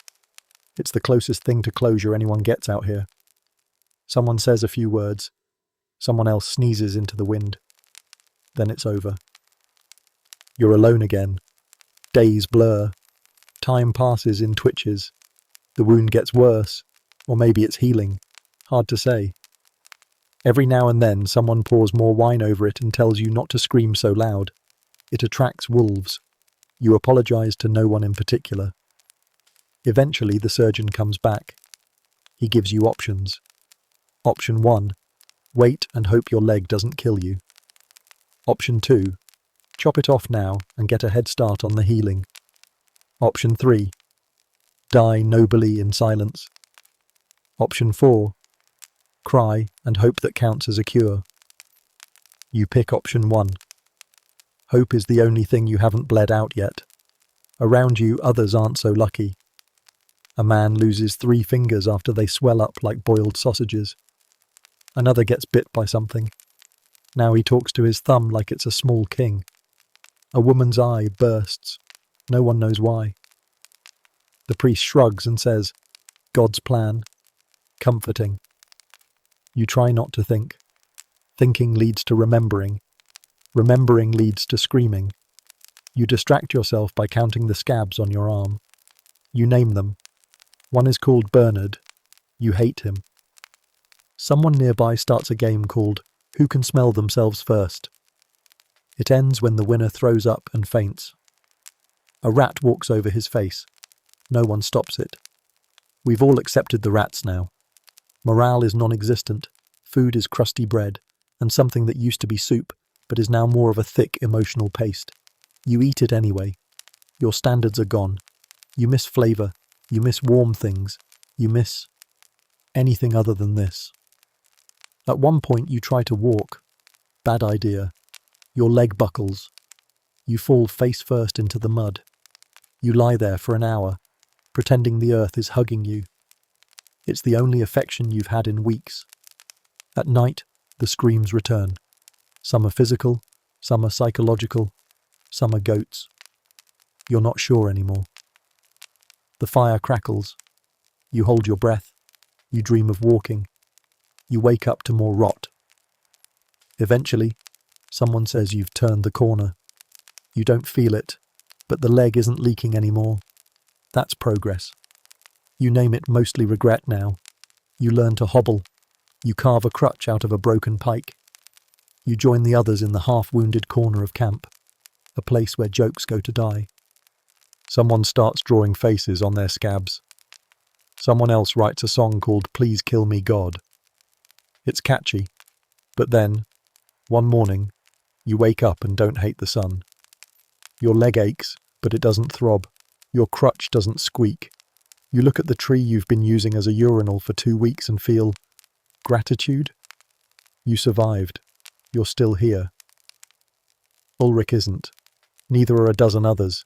Speaker 1: It's the closest thing to closure anyone gets out here. Someone says a few words. Someone else sneezes into the wind. Then it's over. You're alone again. Days blur. Time passes in twitches. The wound gets worse, or maybe it's healing. Hard to say. Every now and then someone pours more wine over it and tells you not to scream so loud. It attracts wolves. You apologize to no one in particular. Eventually the surgeon comes back. He gives you options. Option 1. Wait and hope your leg doesn't kill you. Option 2. Chop it off now and get a head start on the healing. Option 3. Die nobly in silence. Option 4. Cry and hope that counts as a cure. You pick option 1. Hope is the only thing you haven't bled out yet. Around you, others aren't so lucky. A man loses 3 fingers after they swell up like boiled sausages. Another gets bit by something. Now he talks to his thumb like it's a small king. A woman's eye bursts. No one knows why. The priest shrugs and says, God's plan. Comforting. You try not to think. Thinking leads to remembering. Remembering leads to screaming. You distract yourself by counting the scabs on your arm. You name them. One is called Bernard. You hate him. Someone nearby starts a game called Who Can Smell Themselves First? It ends when the winner throws up and faints. A rat walks over his face. No one stops it. We've all accepted the rats now. Morale is non-existent. Food is crusty bread, and something that used to be soup, but is now more of a thick emotional paste. You eat it anyway. Your standards are gone. You miss flavour. You miss warm things. You miss anything other than this. At one point you try to walk. Bad idea. Your leg buckles. You fall face first into the mud. You lie there for an hour, pretending the earth is hugging you. It's the only affection you've had in weeks. At night, the screams return. Some are physical, some are psychological, some are goats. You're not sure anymore. The fire crackles. You hold your breath. You dream of walking. You wake up to more rot. Eventually, someone says you've turned the corner. You don't feel it, but the leg isn't leaking anymore. That's progress. You name it mostly regret now. You learn to hobble. You carve a crutch out of a broken pike. You join the others in the half-wounded corner of camp, a place where jokes go to die. Someone starts drawing faces on their scabs. Someone else writes a song called Please Kill Me God. It's catchy, but then, one morning, you wake up and don't hate the sun. Your leg aches, but it doesn't throb. Your crutch doesn't squeak. You look at the tree you've been using as a urinal for 2 weeks and feel gratitude. You survived. You're still here. Ulrich isn't. Neither are a dozen others.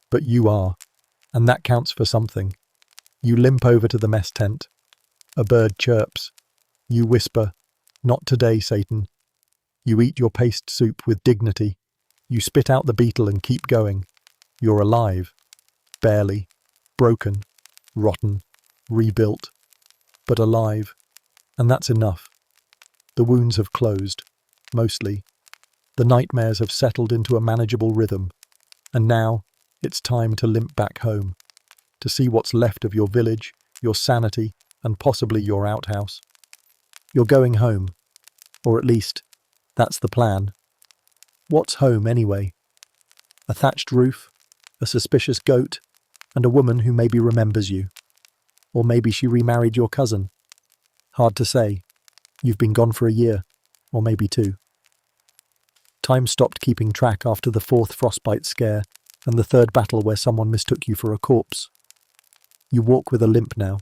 Speaker 1: But you are, and that counts for something. You limp over to the mess tent. A bird chirps. You whisper, "Not today, Satan." You eat your paste soup with dignity. You spit out the beetle and keep going. You're alive. Barely. Broken. Rotten. Rebuilt. But alive. And that's enough. The wounds have closed. Mostly. The nightmares have settled into a manageable rhythm. And now, it's time to limp back home. To see what's left of your village, your sanity, and possibly your outhouse. You're going home. Or at least, that's the plan. What's home anyway? A thatched roof, a suspicious goat, and a woman who maybe remembers you. Or maybe she remarried your cousin. Hard to say. You've been gone for a year, or maybe two. Time stopped keeping track after the fourth frostbite scare and the third battle where someone mistook you for a corpse. You walk with a limp now,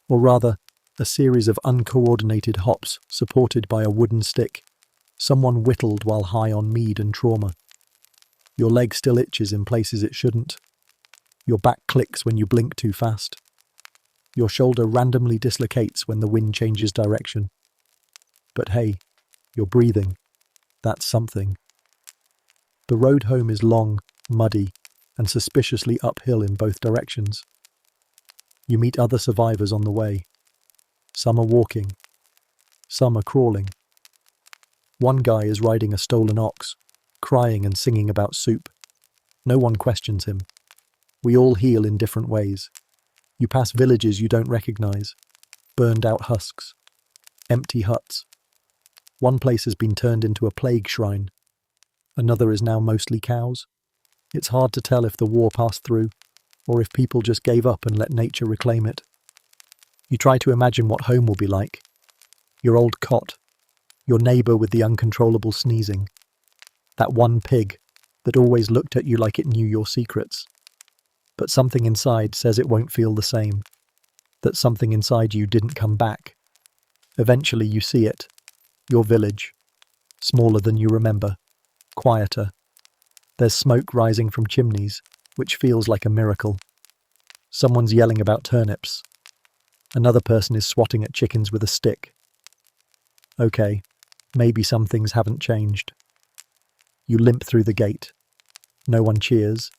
Speaker 1: or rather, a series of uncoordinated hops supported by a wooden stick, someone whittled while high on mead and trauma. Your leg still itches in places it shouldn't. Your back clicks when you blink too fast. Your shoulder randomly dislocates when the wind changes direction. But hey, you're breathing. That's something. The road home is long, muddy, and suspiciously uphill in both directions. You meet other survivors on the way. Some are walking. Some are crawling. One guy is riding a stolen ox, crying and singing about soup. No one questions him. We all heal in different ways. You pass villages you don't recognize. Burned out husks. Empty huts. One place has been turned into a plague shrine. Another is now mostly cows. It's hard to tell if the war passed through, or if people just gave up and let nature reclaim it. You try to imagine what home will be like. Your old cot. Your neighbour with the uncontrollable sneezing. That one pig that always looked at you like it knew your secrets. But something inside says it won't feel the same. That something inside you didn't come back. Eventually you see it. Your village. Smaller than you remember. Quieter. There's smoke rising from chimneys, which feels like a miracle. Someone's yelling about turnips. Another person is swatting at chickens with a stick. Okay, maybe some things haven't changed. You limp through the gate. No one cheers.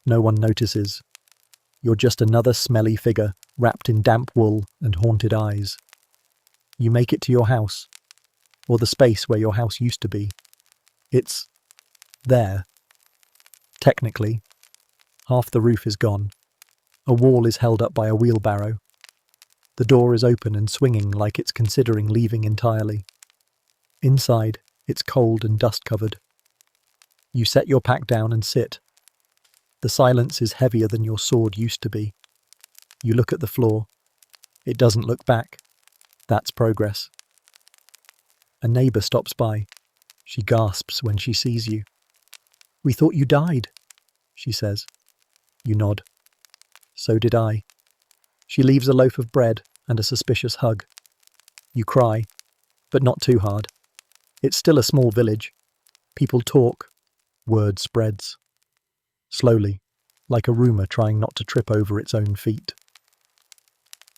Speaker 1: No one notices. You're just another smelly figure wrapped in damp wool and haunted eyes. You make it to your house, or the space where your house used to be. It's there. Technically, half the roof is gone. A wall is held up by a wheelbarrow. The door is open and swinging like it's considering leaving entirely. Inside, it's cold and dust-covered. You set your pack down and sit. The silence is heavier than your sword used to be. You look at the floor. It doesn't look back. That's progress. A neighbour stops by. She gasps when she sees you. "We thought you died," she says. You nod. So did I. She leaves a loaf of bread and a suspicious hug. You cry, but not too hard. It's still a small village. People talk. Word spreads. Slowly, like a rumour trying not to trip over its own feet.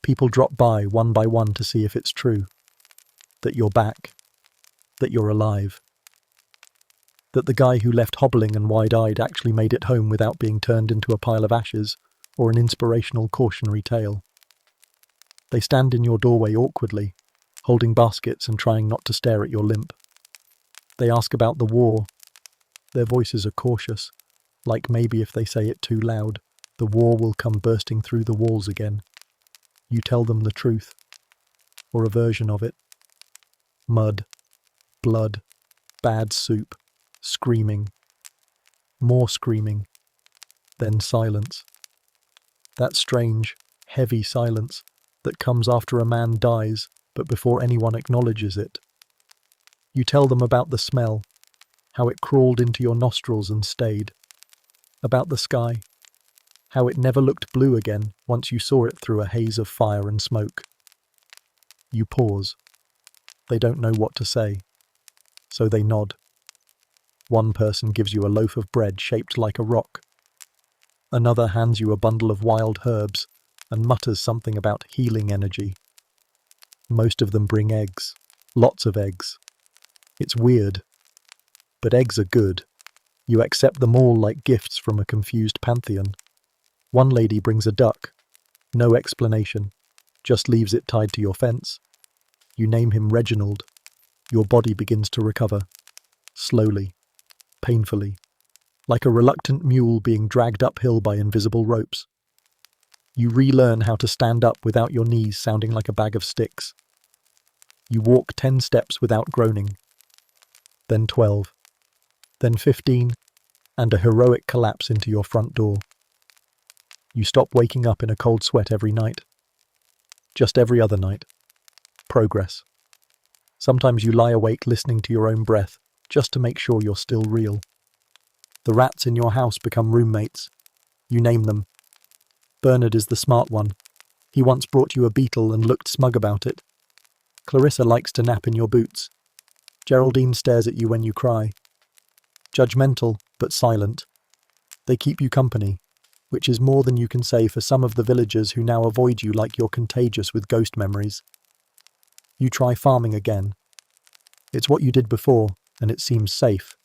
Speaker 1: People drop by one to see if it's true. That you're back. That you're alive. That the guy who left hobbling and wide-eyed actually made it home without being turned into a pile of ashes or an inspirational cautionary tale. They stand in your doorway awkwardly, holding baskets and trying not to stare at your limp. They ask about the war. Their voices are cautious, like maybe if they say it too loud, the war will come bursting through the walls again. You tell them the truth, or a version of it. Mud, blood, bad soup, screaming. More screaming. Then silence. That strange, heavy silence that comes after a man dies, but before anyone acknowledges it. You tell them about the smell, how it crawled into your nostrils and stayed. About the sky, how it never looked blue again once you saw it through a haze of fire and smoke. You pause. They don't know what to say, so they nod. One person gives you a loaf of bread shaped like a rock. Another hands you a bundle of wild herbs and mutters something about healing energy. Most of them bring eggs. Lots of eggs. It's weird. But eggs are good. You accept them all like gifts from a confused pantheon. One lady brings a duck. No explanation. Just leaves it tied to your fence. You name him Reginald. Your body begins to recover. Slowly. Painfully. Like a reluctant mule being dragged uphill by invisible ropes. You relearn how to stand up without your knees sounding like a bag of sticks. You walk 10 steps without groaning. Then 12. Then 15. and a heroic collapse into your front door. You stop waking up in a cold sweat every night. Just every other night. Progress. Sometimes you lie awake listening to your own breath, just to make sure you're still real. The rats in your house become roommates. You name them. Bernard is the smart one. He once brought you a beetle and looked smug about it. Clarissa likes to nap in your boots. Geraldine stares at you when you cry. Judgmental, but silent. They keep you company, which is more than you can say for some of the villagers who now avoid you like you're contagious with ghost memories. You try farming again. It's what you did before, and it seems safe.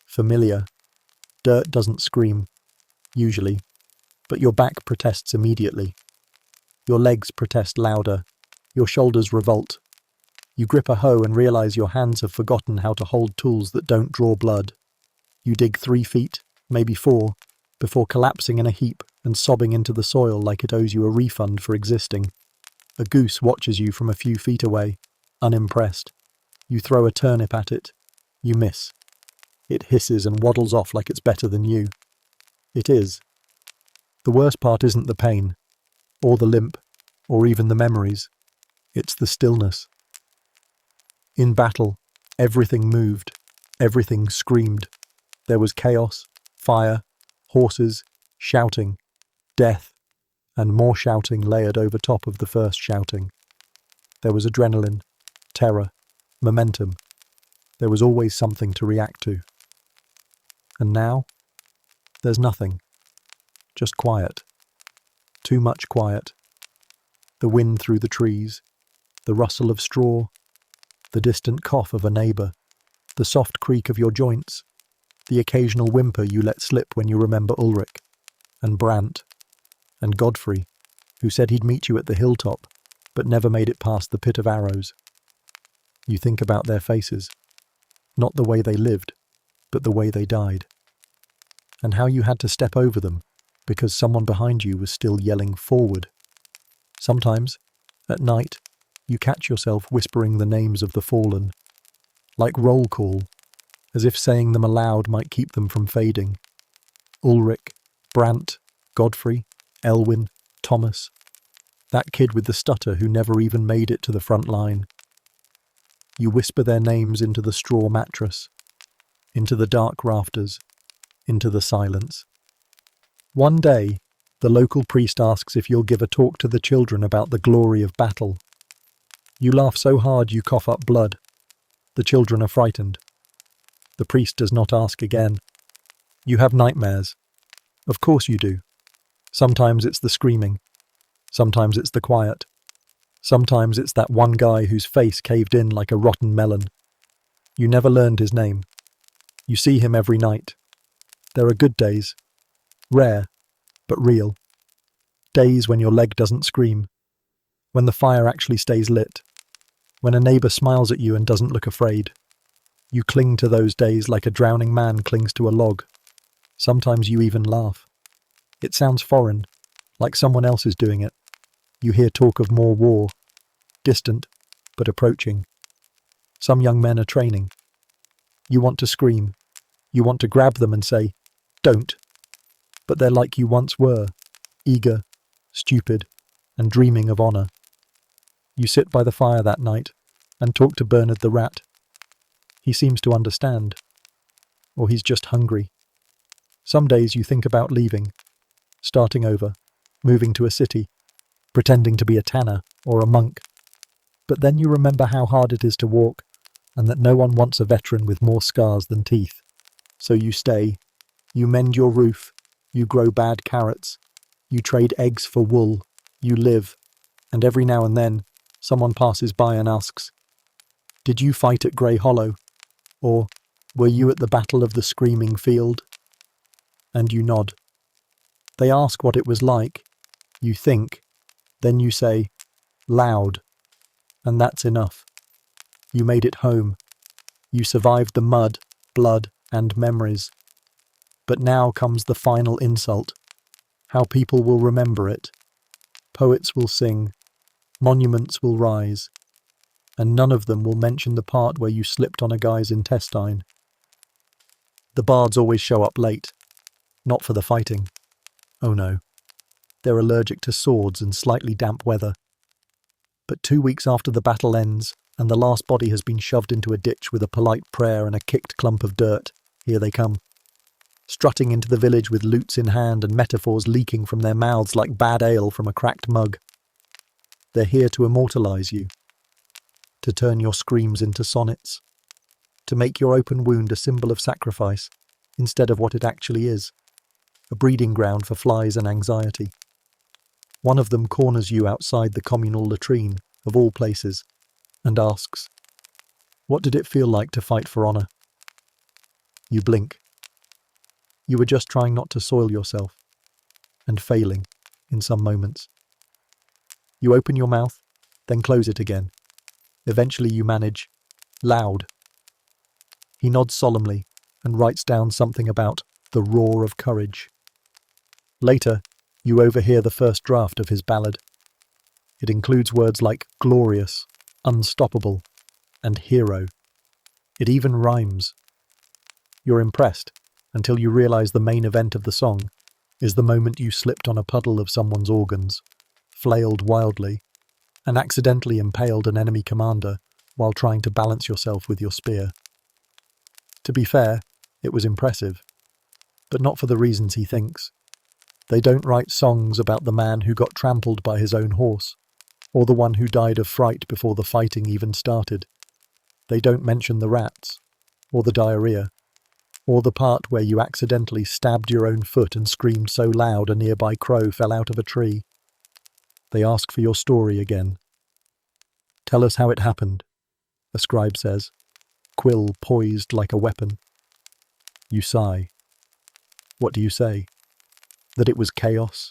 Speaker 1: Familiar. Dirt doesn't scream, usually, but your back protests immediately. Your legs protest louder. Your shoulders revolt. You grip a hoe and realize your hands have forgotten how to hold tools that don't draw blood. You dig 3 feet, maybe 4, before collapsing in a heap and sobbing into the soil like it owes you a refund for existing. A goose watches you from a few feet away, unimpressed. You throw a turnip at it. You miss. It hisses and waddles off like it's better than you. It is. The worst part isn't the pain, or the limp, or even the memories. It's the stillness. In battle, everything moved. Everything screamed. There was chaos, fire, horses, shouting, death, and more shouting layered over top of the first shouting. There was adrenaline, terror, momentum. There was always something to react to. And now, there's nothing. Just quiet. Too much quiet. The wind through the trees, the rustle of straw, the distant cough of a neighbour, the soft creak of your joints, the occasional whimper you let slip when you remember Ulrich, and Brandt, and Godfrey, who said he'd meet you at the hilltop, but never made it past the pit of arrows. You think about their faces, not the way they lived, but the way they died, and how you had to step over them because someone behind you was still yelling forward. Sometimes, at night, you catch yourself whispering the names of the fallen, like roll call, as if saying them aloud might keep them from fading. Ulrich, Brandt, Godfrey, Elwyn, Thomas. That kid with the stutter who never even made it to the front line. You whisper their names into the straw mattress, into the dark rafters, into the silence. One day, the local priest asks if you'll give a talk to the children about the glory of battle. You laugh so hard you cough up blood. The children are frightened. The priest does not ask again. You have nightmares. Of course you do. Sometimes it's the screaming. Sometimes it's the quiet. Sometimes it's that one guy whose face caved in like a rotten melon. You never learned his name. You see him every night. There are good days. Rare, but real. Days when your leg doesn't scream. When the fire actually stays lit. When a neighbour smiles at you and doesn't look afraid. You cling to those days like a drowning man clings to a log. Sometimes you even laugh. It sounds foreign, like someone else is doing it. You hear talk of more war. Distant, but approaching. Some young men are training. You want to scream. You want to grab them and say, "Don't." But they're like you once were, eager, stupid, and dreaming of honour. You sit by the fire that night and talk to Bernard the rat. He seems to understand. Or he's just hungry. Some days you think about leaving, starting over, moving to a city, pretending to be a tanner or a monk. But then you remember how hard it is to walk, and that no one wants a veteran with more scars than teeth. So you stay. You mend your roof. You grow bad carrots. You trade eggs for wool. You live. And every now and then, someone passes by and asks, "Did you fight at Grey Hollow?" Or, "Were you at the Battle of the Screaming Field?" And you nod. They ask what it was like. You think. Then you say, "Loud." And that's enough. You made it home. You survived the mud, blood, and memories. But now comes the final insult. How people will remember it. Poets will sing. Monuments will rise. And none of them will mention the part where you slipped on a guy's intestine. The bards always show up late. Not for the fighting. Oh no. They're allergic to swords and slightly damp weather. But 2 weeks after the battle ends, and the last body has been shoved into a ditch with a polite prayer and a kicked clump of dirt, here they come. Strutting into the village with lutes in hand and metaphors leaking from their mouths like bad ale from a cracked mug. They're here to immortalise you, to turn your screams into sonnets, to make your open wound a symbol of sacrifice instead of what it actually is, a breeding ground for flies and anxiety. One of them corners you outside the communal latrine, of all places, and asks, "What did it feel like to fight for honour?" You blink. You were just trying not to soil yourself, and failing in some moments. You open your mouth, then close it again. Eventually you manage, "Loud." He nods solemnly and writes down something about the roar of courage. Later, you overhear the first draft of his ballad. It includes words like glorious, unstoppable, and hero. It even rhymes. You're impressed until you realise the main event of the song is the moment you slipped on a puddle of someone's organs, flailed wildly, and accidentally impaled an enemy commander while trying to balance yourself with your spear. To be fair, it was impressive, but not for the reasons he thinks. They don't write songs about the man who got trampled by his own horse, or the one who died of fright before the fighting even started. They don't mention the rats, or the diarrhea, or the part where you accidentally stabbed your own foot and screamed so loud a nearby crow fell out of a tree. They ask for your story again. "Tell us how it happened," a scribe says, quill poised like a weapon. You sigh. What do you say? That it was chaos?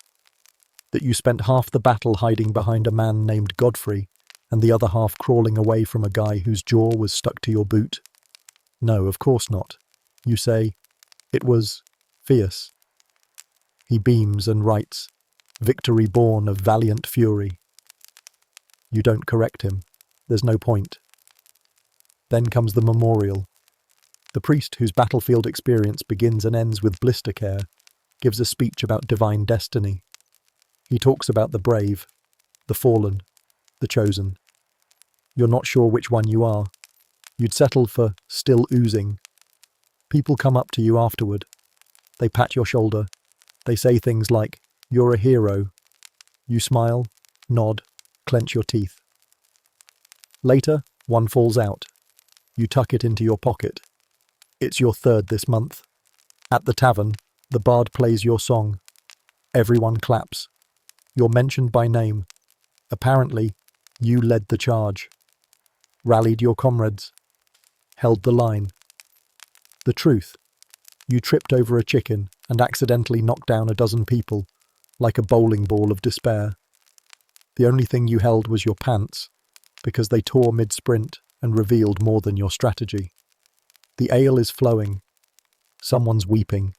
Speaker 1: That you spent half the battle hiding behind a man named Godfrey, and the other half crawling away from a guy whose jaw was stuck to your boot? No, of course not. You say, "It was fierce." He beams and writes, "Victory born of valiant fury." You don't correct him. There's no point. Then comes the memorial. The priest, whose battlefield experience begins and ends with blister care, gives a speech about divine destiny. He talks about the brave, the fallen, the chosen. You're not sure which one you are. You'd settle for still oozing. People come up to you afterward. They pat your shoulder. They say things like, "You're a hero." You smile, nod, clench your teeth. Later, one falls out. You tuck it into your pocket. It's your third this month. At the tavern, the bard plays your song. Everyone claps. You're mentioned by name. Apparently, you led the charge. Rallied your comrades. Held the line. The truth, you tripped over a chicken and accidentally knocked down a dozen people, like a bowling ball of despair. The only thing you held was your pants, because they tore mid-sprint and revealed more than your strategy. The ale is flowing. Someone's weeping.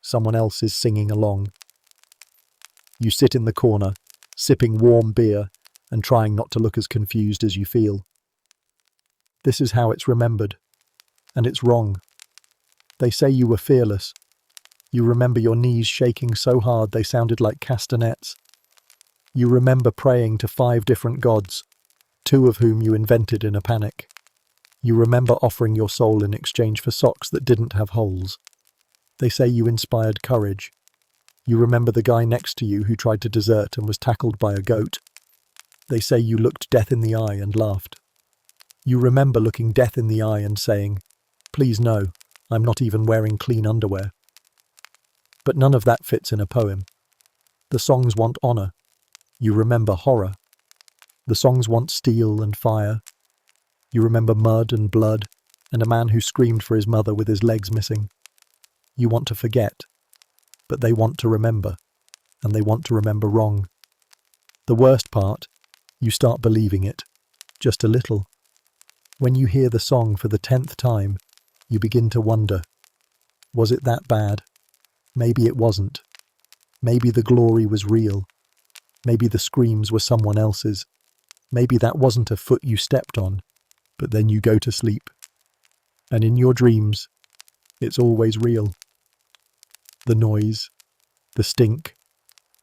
Speaker 1: Someone else is singing along. You sit in the corner, sipping warm beer and trying not to look as confused as you feel. This is how it's remembered, and it's wrong. They say you were fearless. You remember your knees shaking so hard they sounded like castanets. You remember praying to 5 different gods, 2 of whom you invented in a panic. You remember offering your soul in exchange for socks that didn't have holes. They say you inspired courage. You remember the guy next to you who tried to desert and was tackled by a goat. They say you looked death in the eye and laughed. You remember looking death in the eye and saying, "Please no, I'm not even wearing clean underwear." But none of that fits in a poem. The songs want honour. You remember horror. The songs want steel and fire. You remember mud and blood, and a man who screamed for his mother with his legs missing. You want to forget, but they want to remember, and they want to remember wrong. The worst part, you start believing it, just a little. When you hear the song for the 10th time, you begin to wonder, was it that bad? Maybe it wasn't. Maybe the glory was real. Maybe the screams were someone else's. Maybe that wasn't a foot you stepped on. But then you go to sleep. And in your dreams, It's always real. The noise, the stink,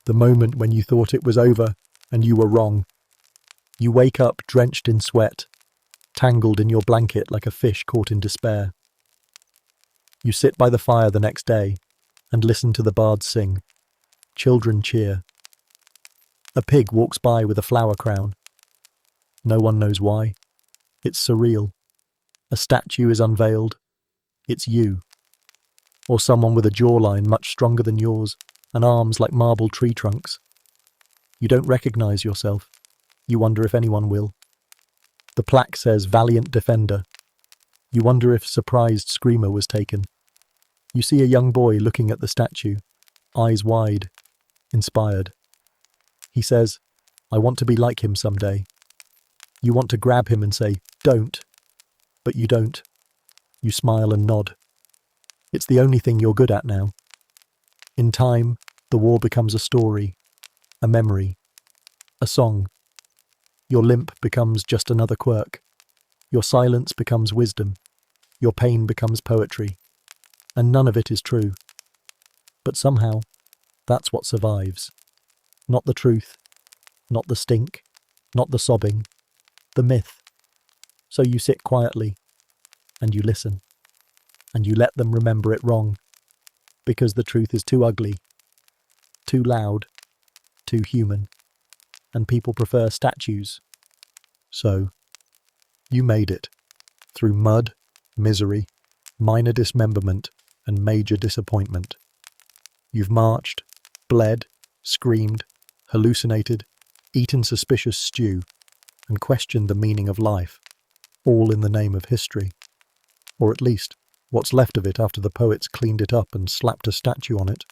Speaker 1: the moment when you thought it was over and you were wrong. You wake up drenched in sweat, tangled in your blanket like a fish caught in despair. You sit by the fire the next day and listen to the bards sing. Children cheer. A pig walks by with a flower crown. No one knows why. It's surreal. A statue is unveiled. It's you. Or someone with a jawline much stronger than yours and arms like marble tree trunks. You don't recognize yourself. You wonder if anyone will. The plaque says Valiant Defender. You wonder if surprised screamer was taken. You see a young boy looking at the statue, eyes wide, inspired. He says, I want to be like him someday. You want to grab him and say, don't. But you don't. You smile and nod. It's the only thing you're good at now. In time, the war becomes a story, a memory, a song. Your limp becomes just another quirk. Your silence becomes wisdom. Your pain becomes poetry. And none of it is true. But somehow, that's what survives. Not the truth, not the stink, not the sobbing, the myth. So you sit quietly, and you listen, and you let them remember it wrong, because the truth is too ugly, too loud, too human, and people prefer statues. So, you made it, through mud, misery, minor dismemberment, and major disappointment. You've marched, bled, screamed, hallucinated, eaten suspicious stew, and questioned the meaning of life, all in the name of history. Or at least, what's left of it after the poets cleaned it up and slapped a statue on it.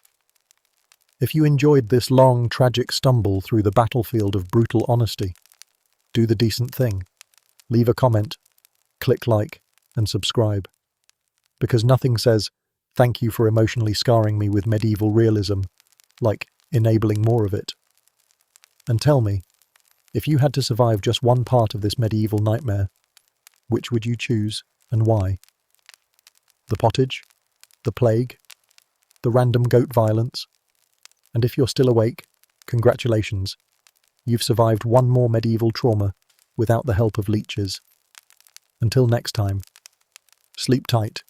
Speaker 1: If you enjoyed this long, tragic stumble through the battlefield of brutal honesty, do the decent thing. Leave a comment, click like, and subscribe. Because nothing says, thank you for emotionally scarring me with medieval realism, like enabling more of it. And tell me, if you had to survive just one part of this medieval nightmare, which would you choose and why? The pottage? The plague? The random goat violence? And if you're still awake, congratulations. You've survived one more medieval trauma without the help of leeches. Until next time, sleep tight,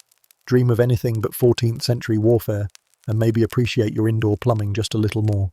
Speaker 1: dream of anything but 14th century warfare, and maybe appreciate your indoor plumbing just a little more.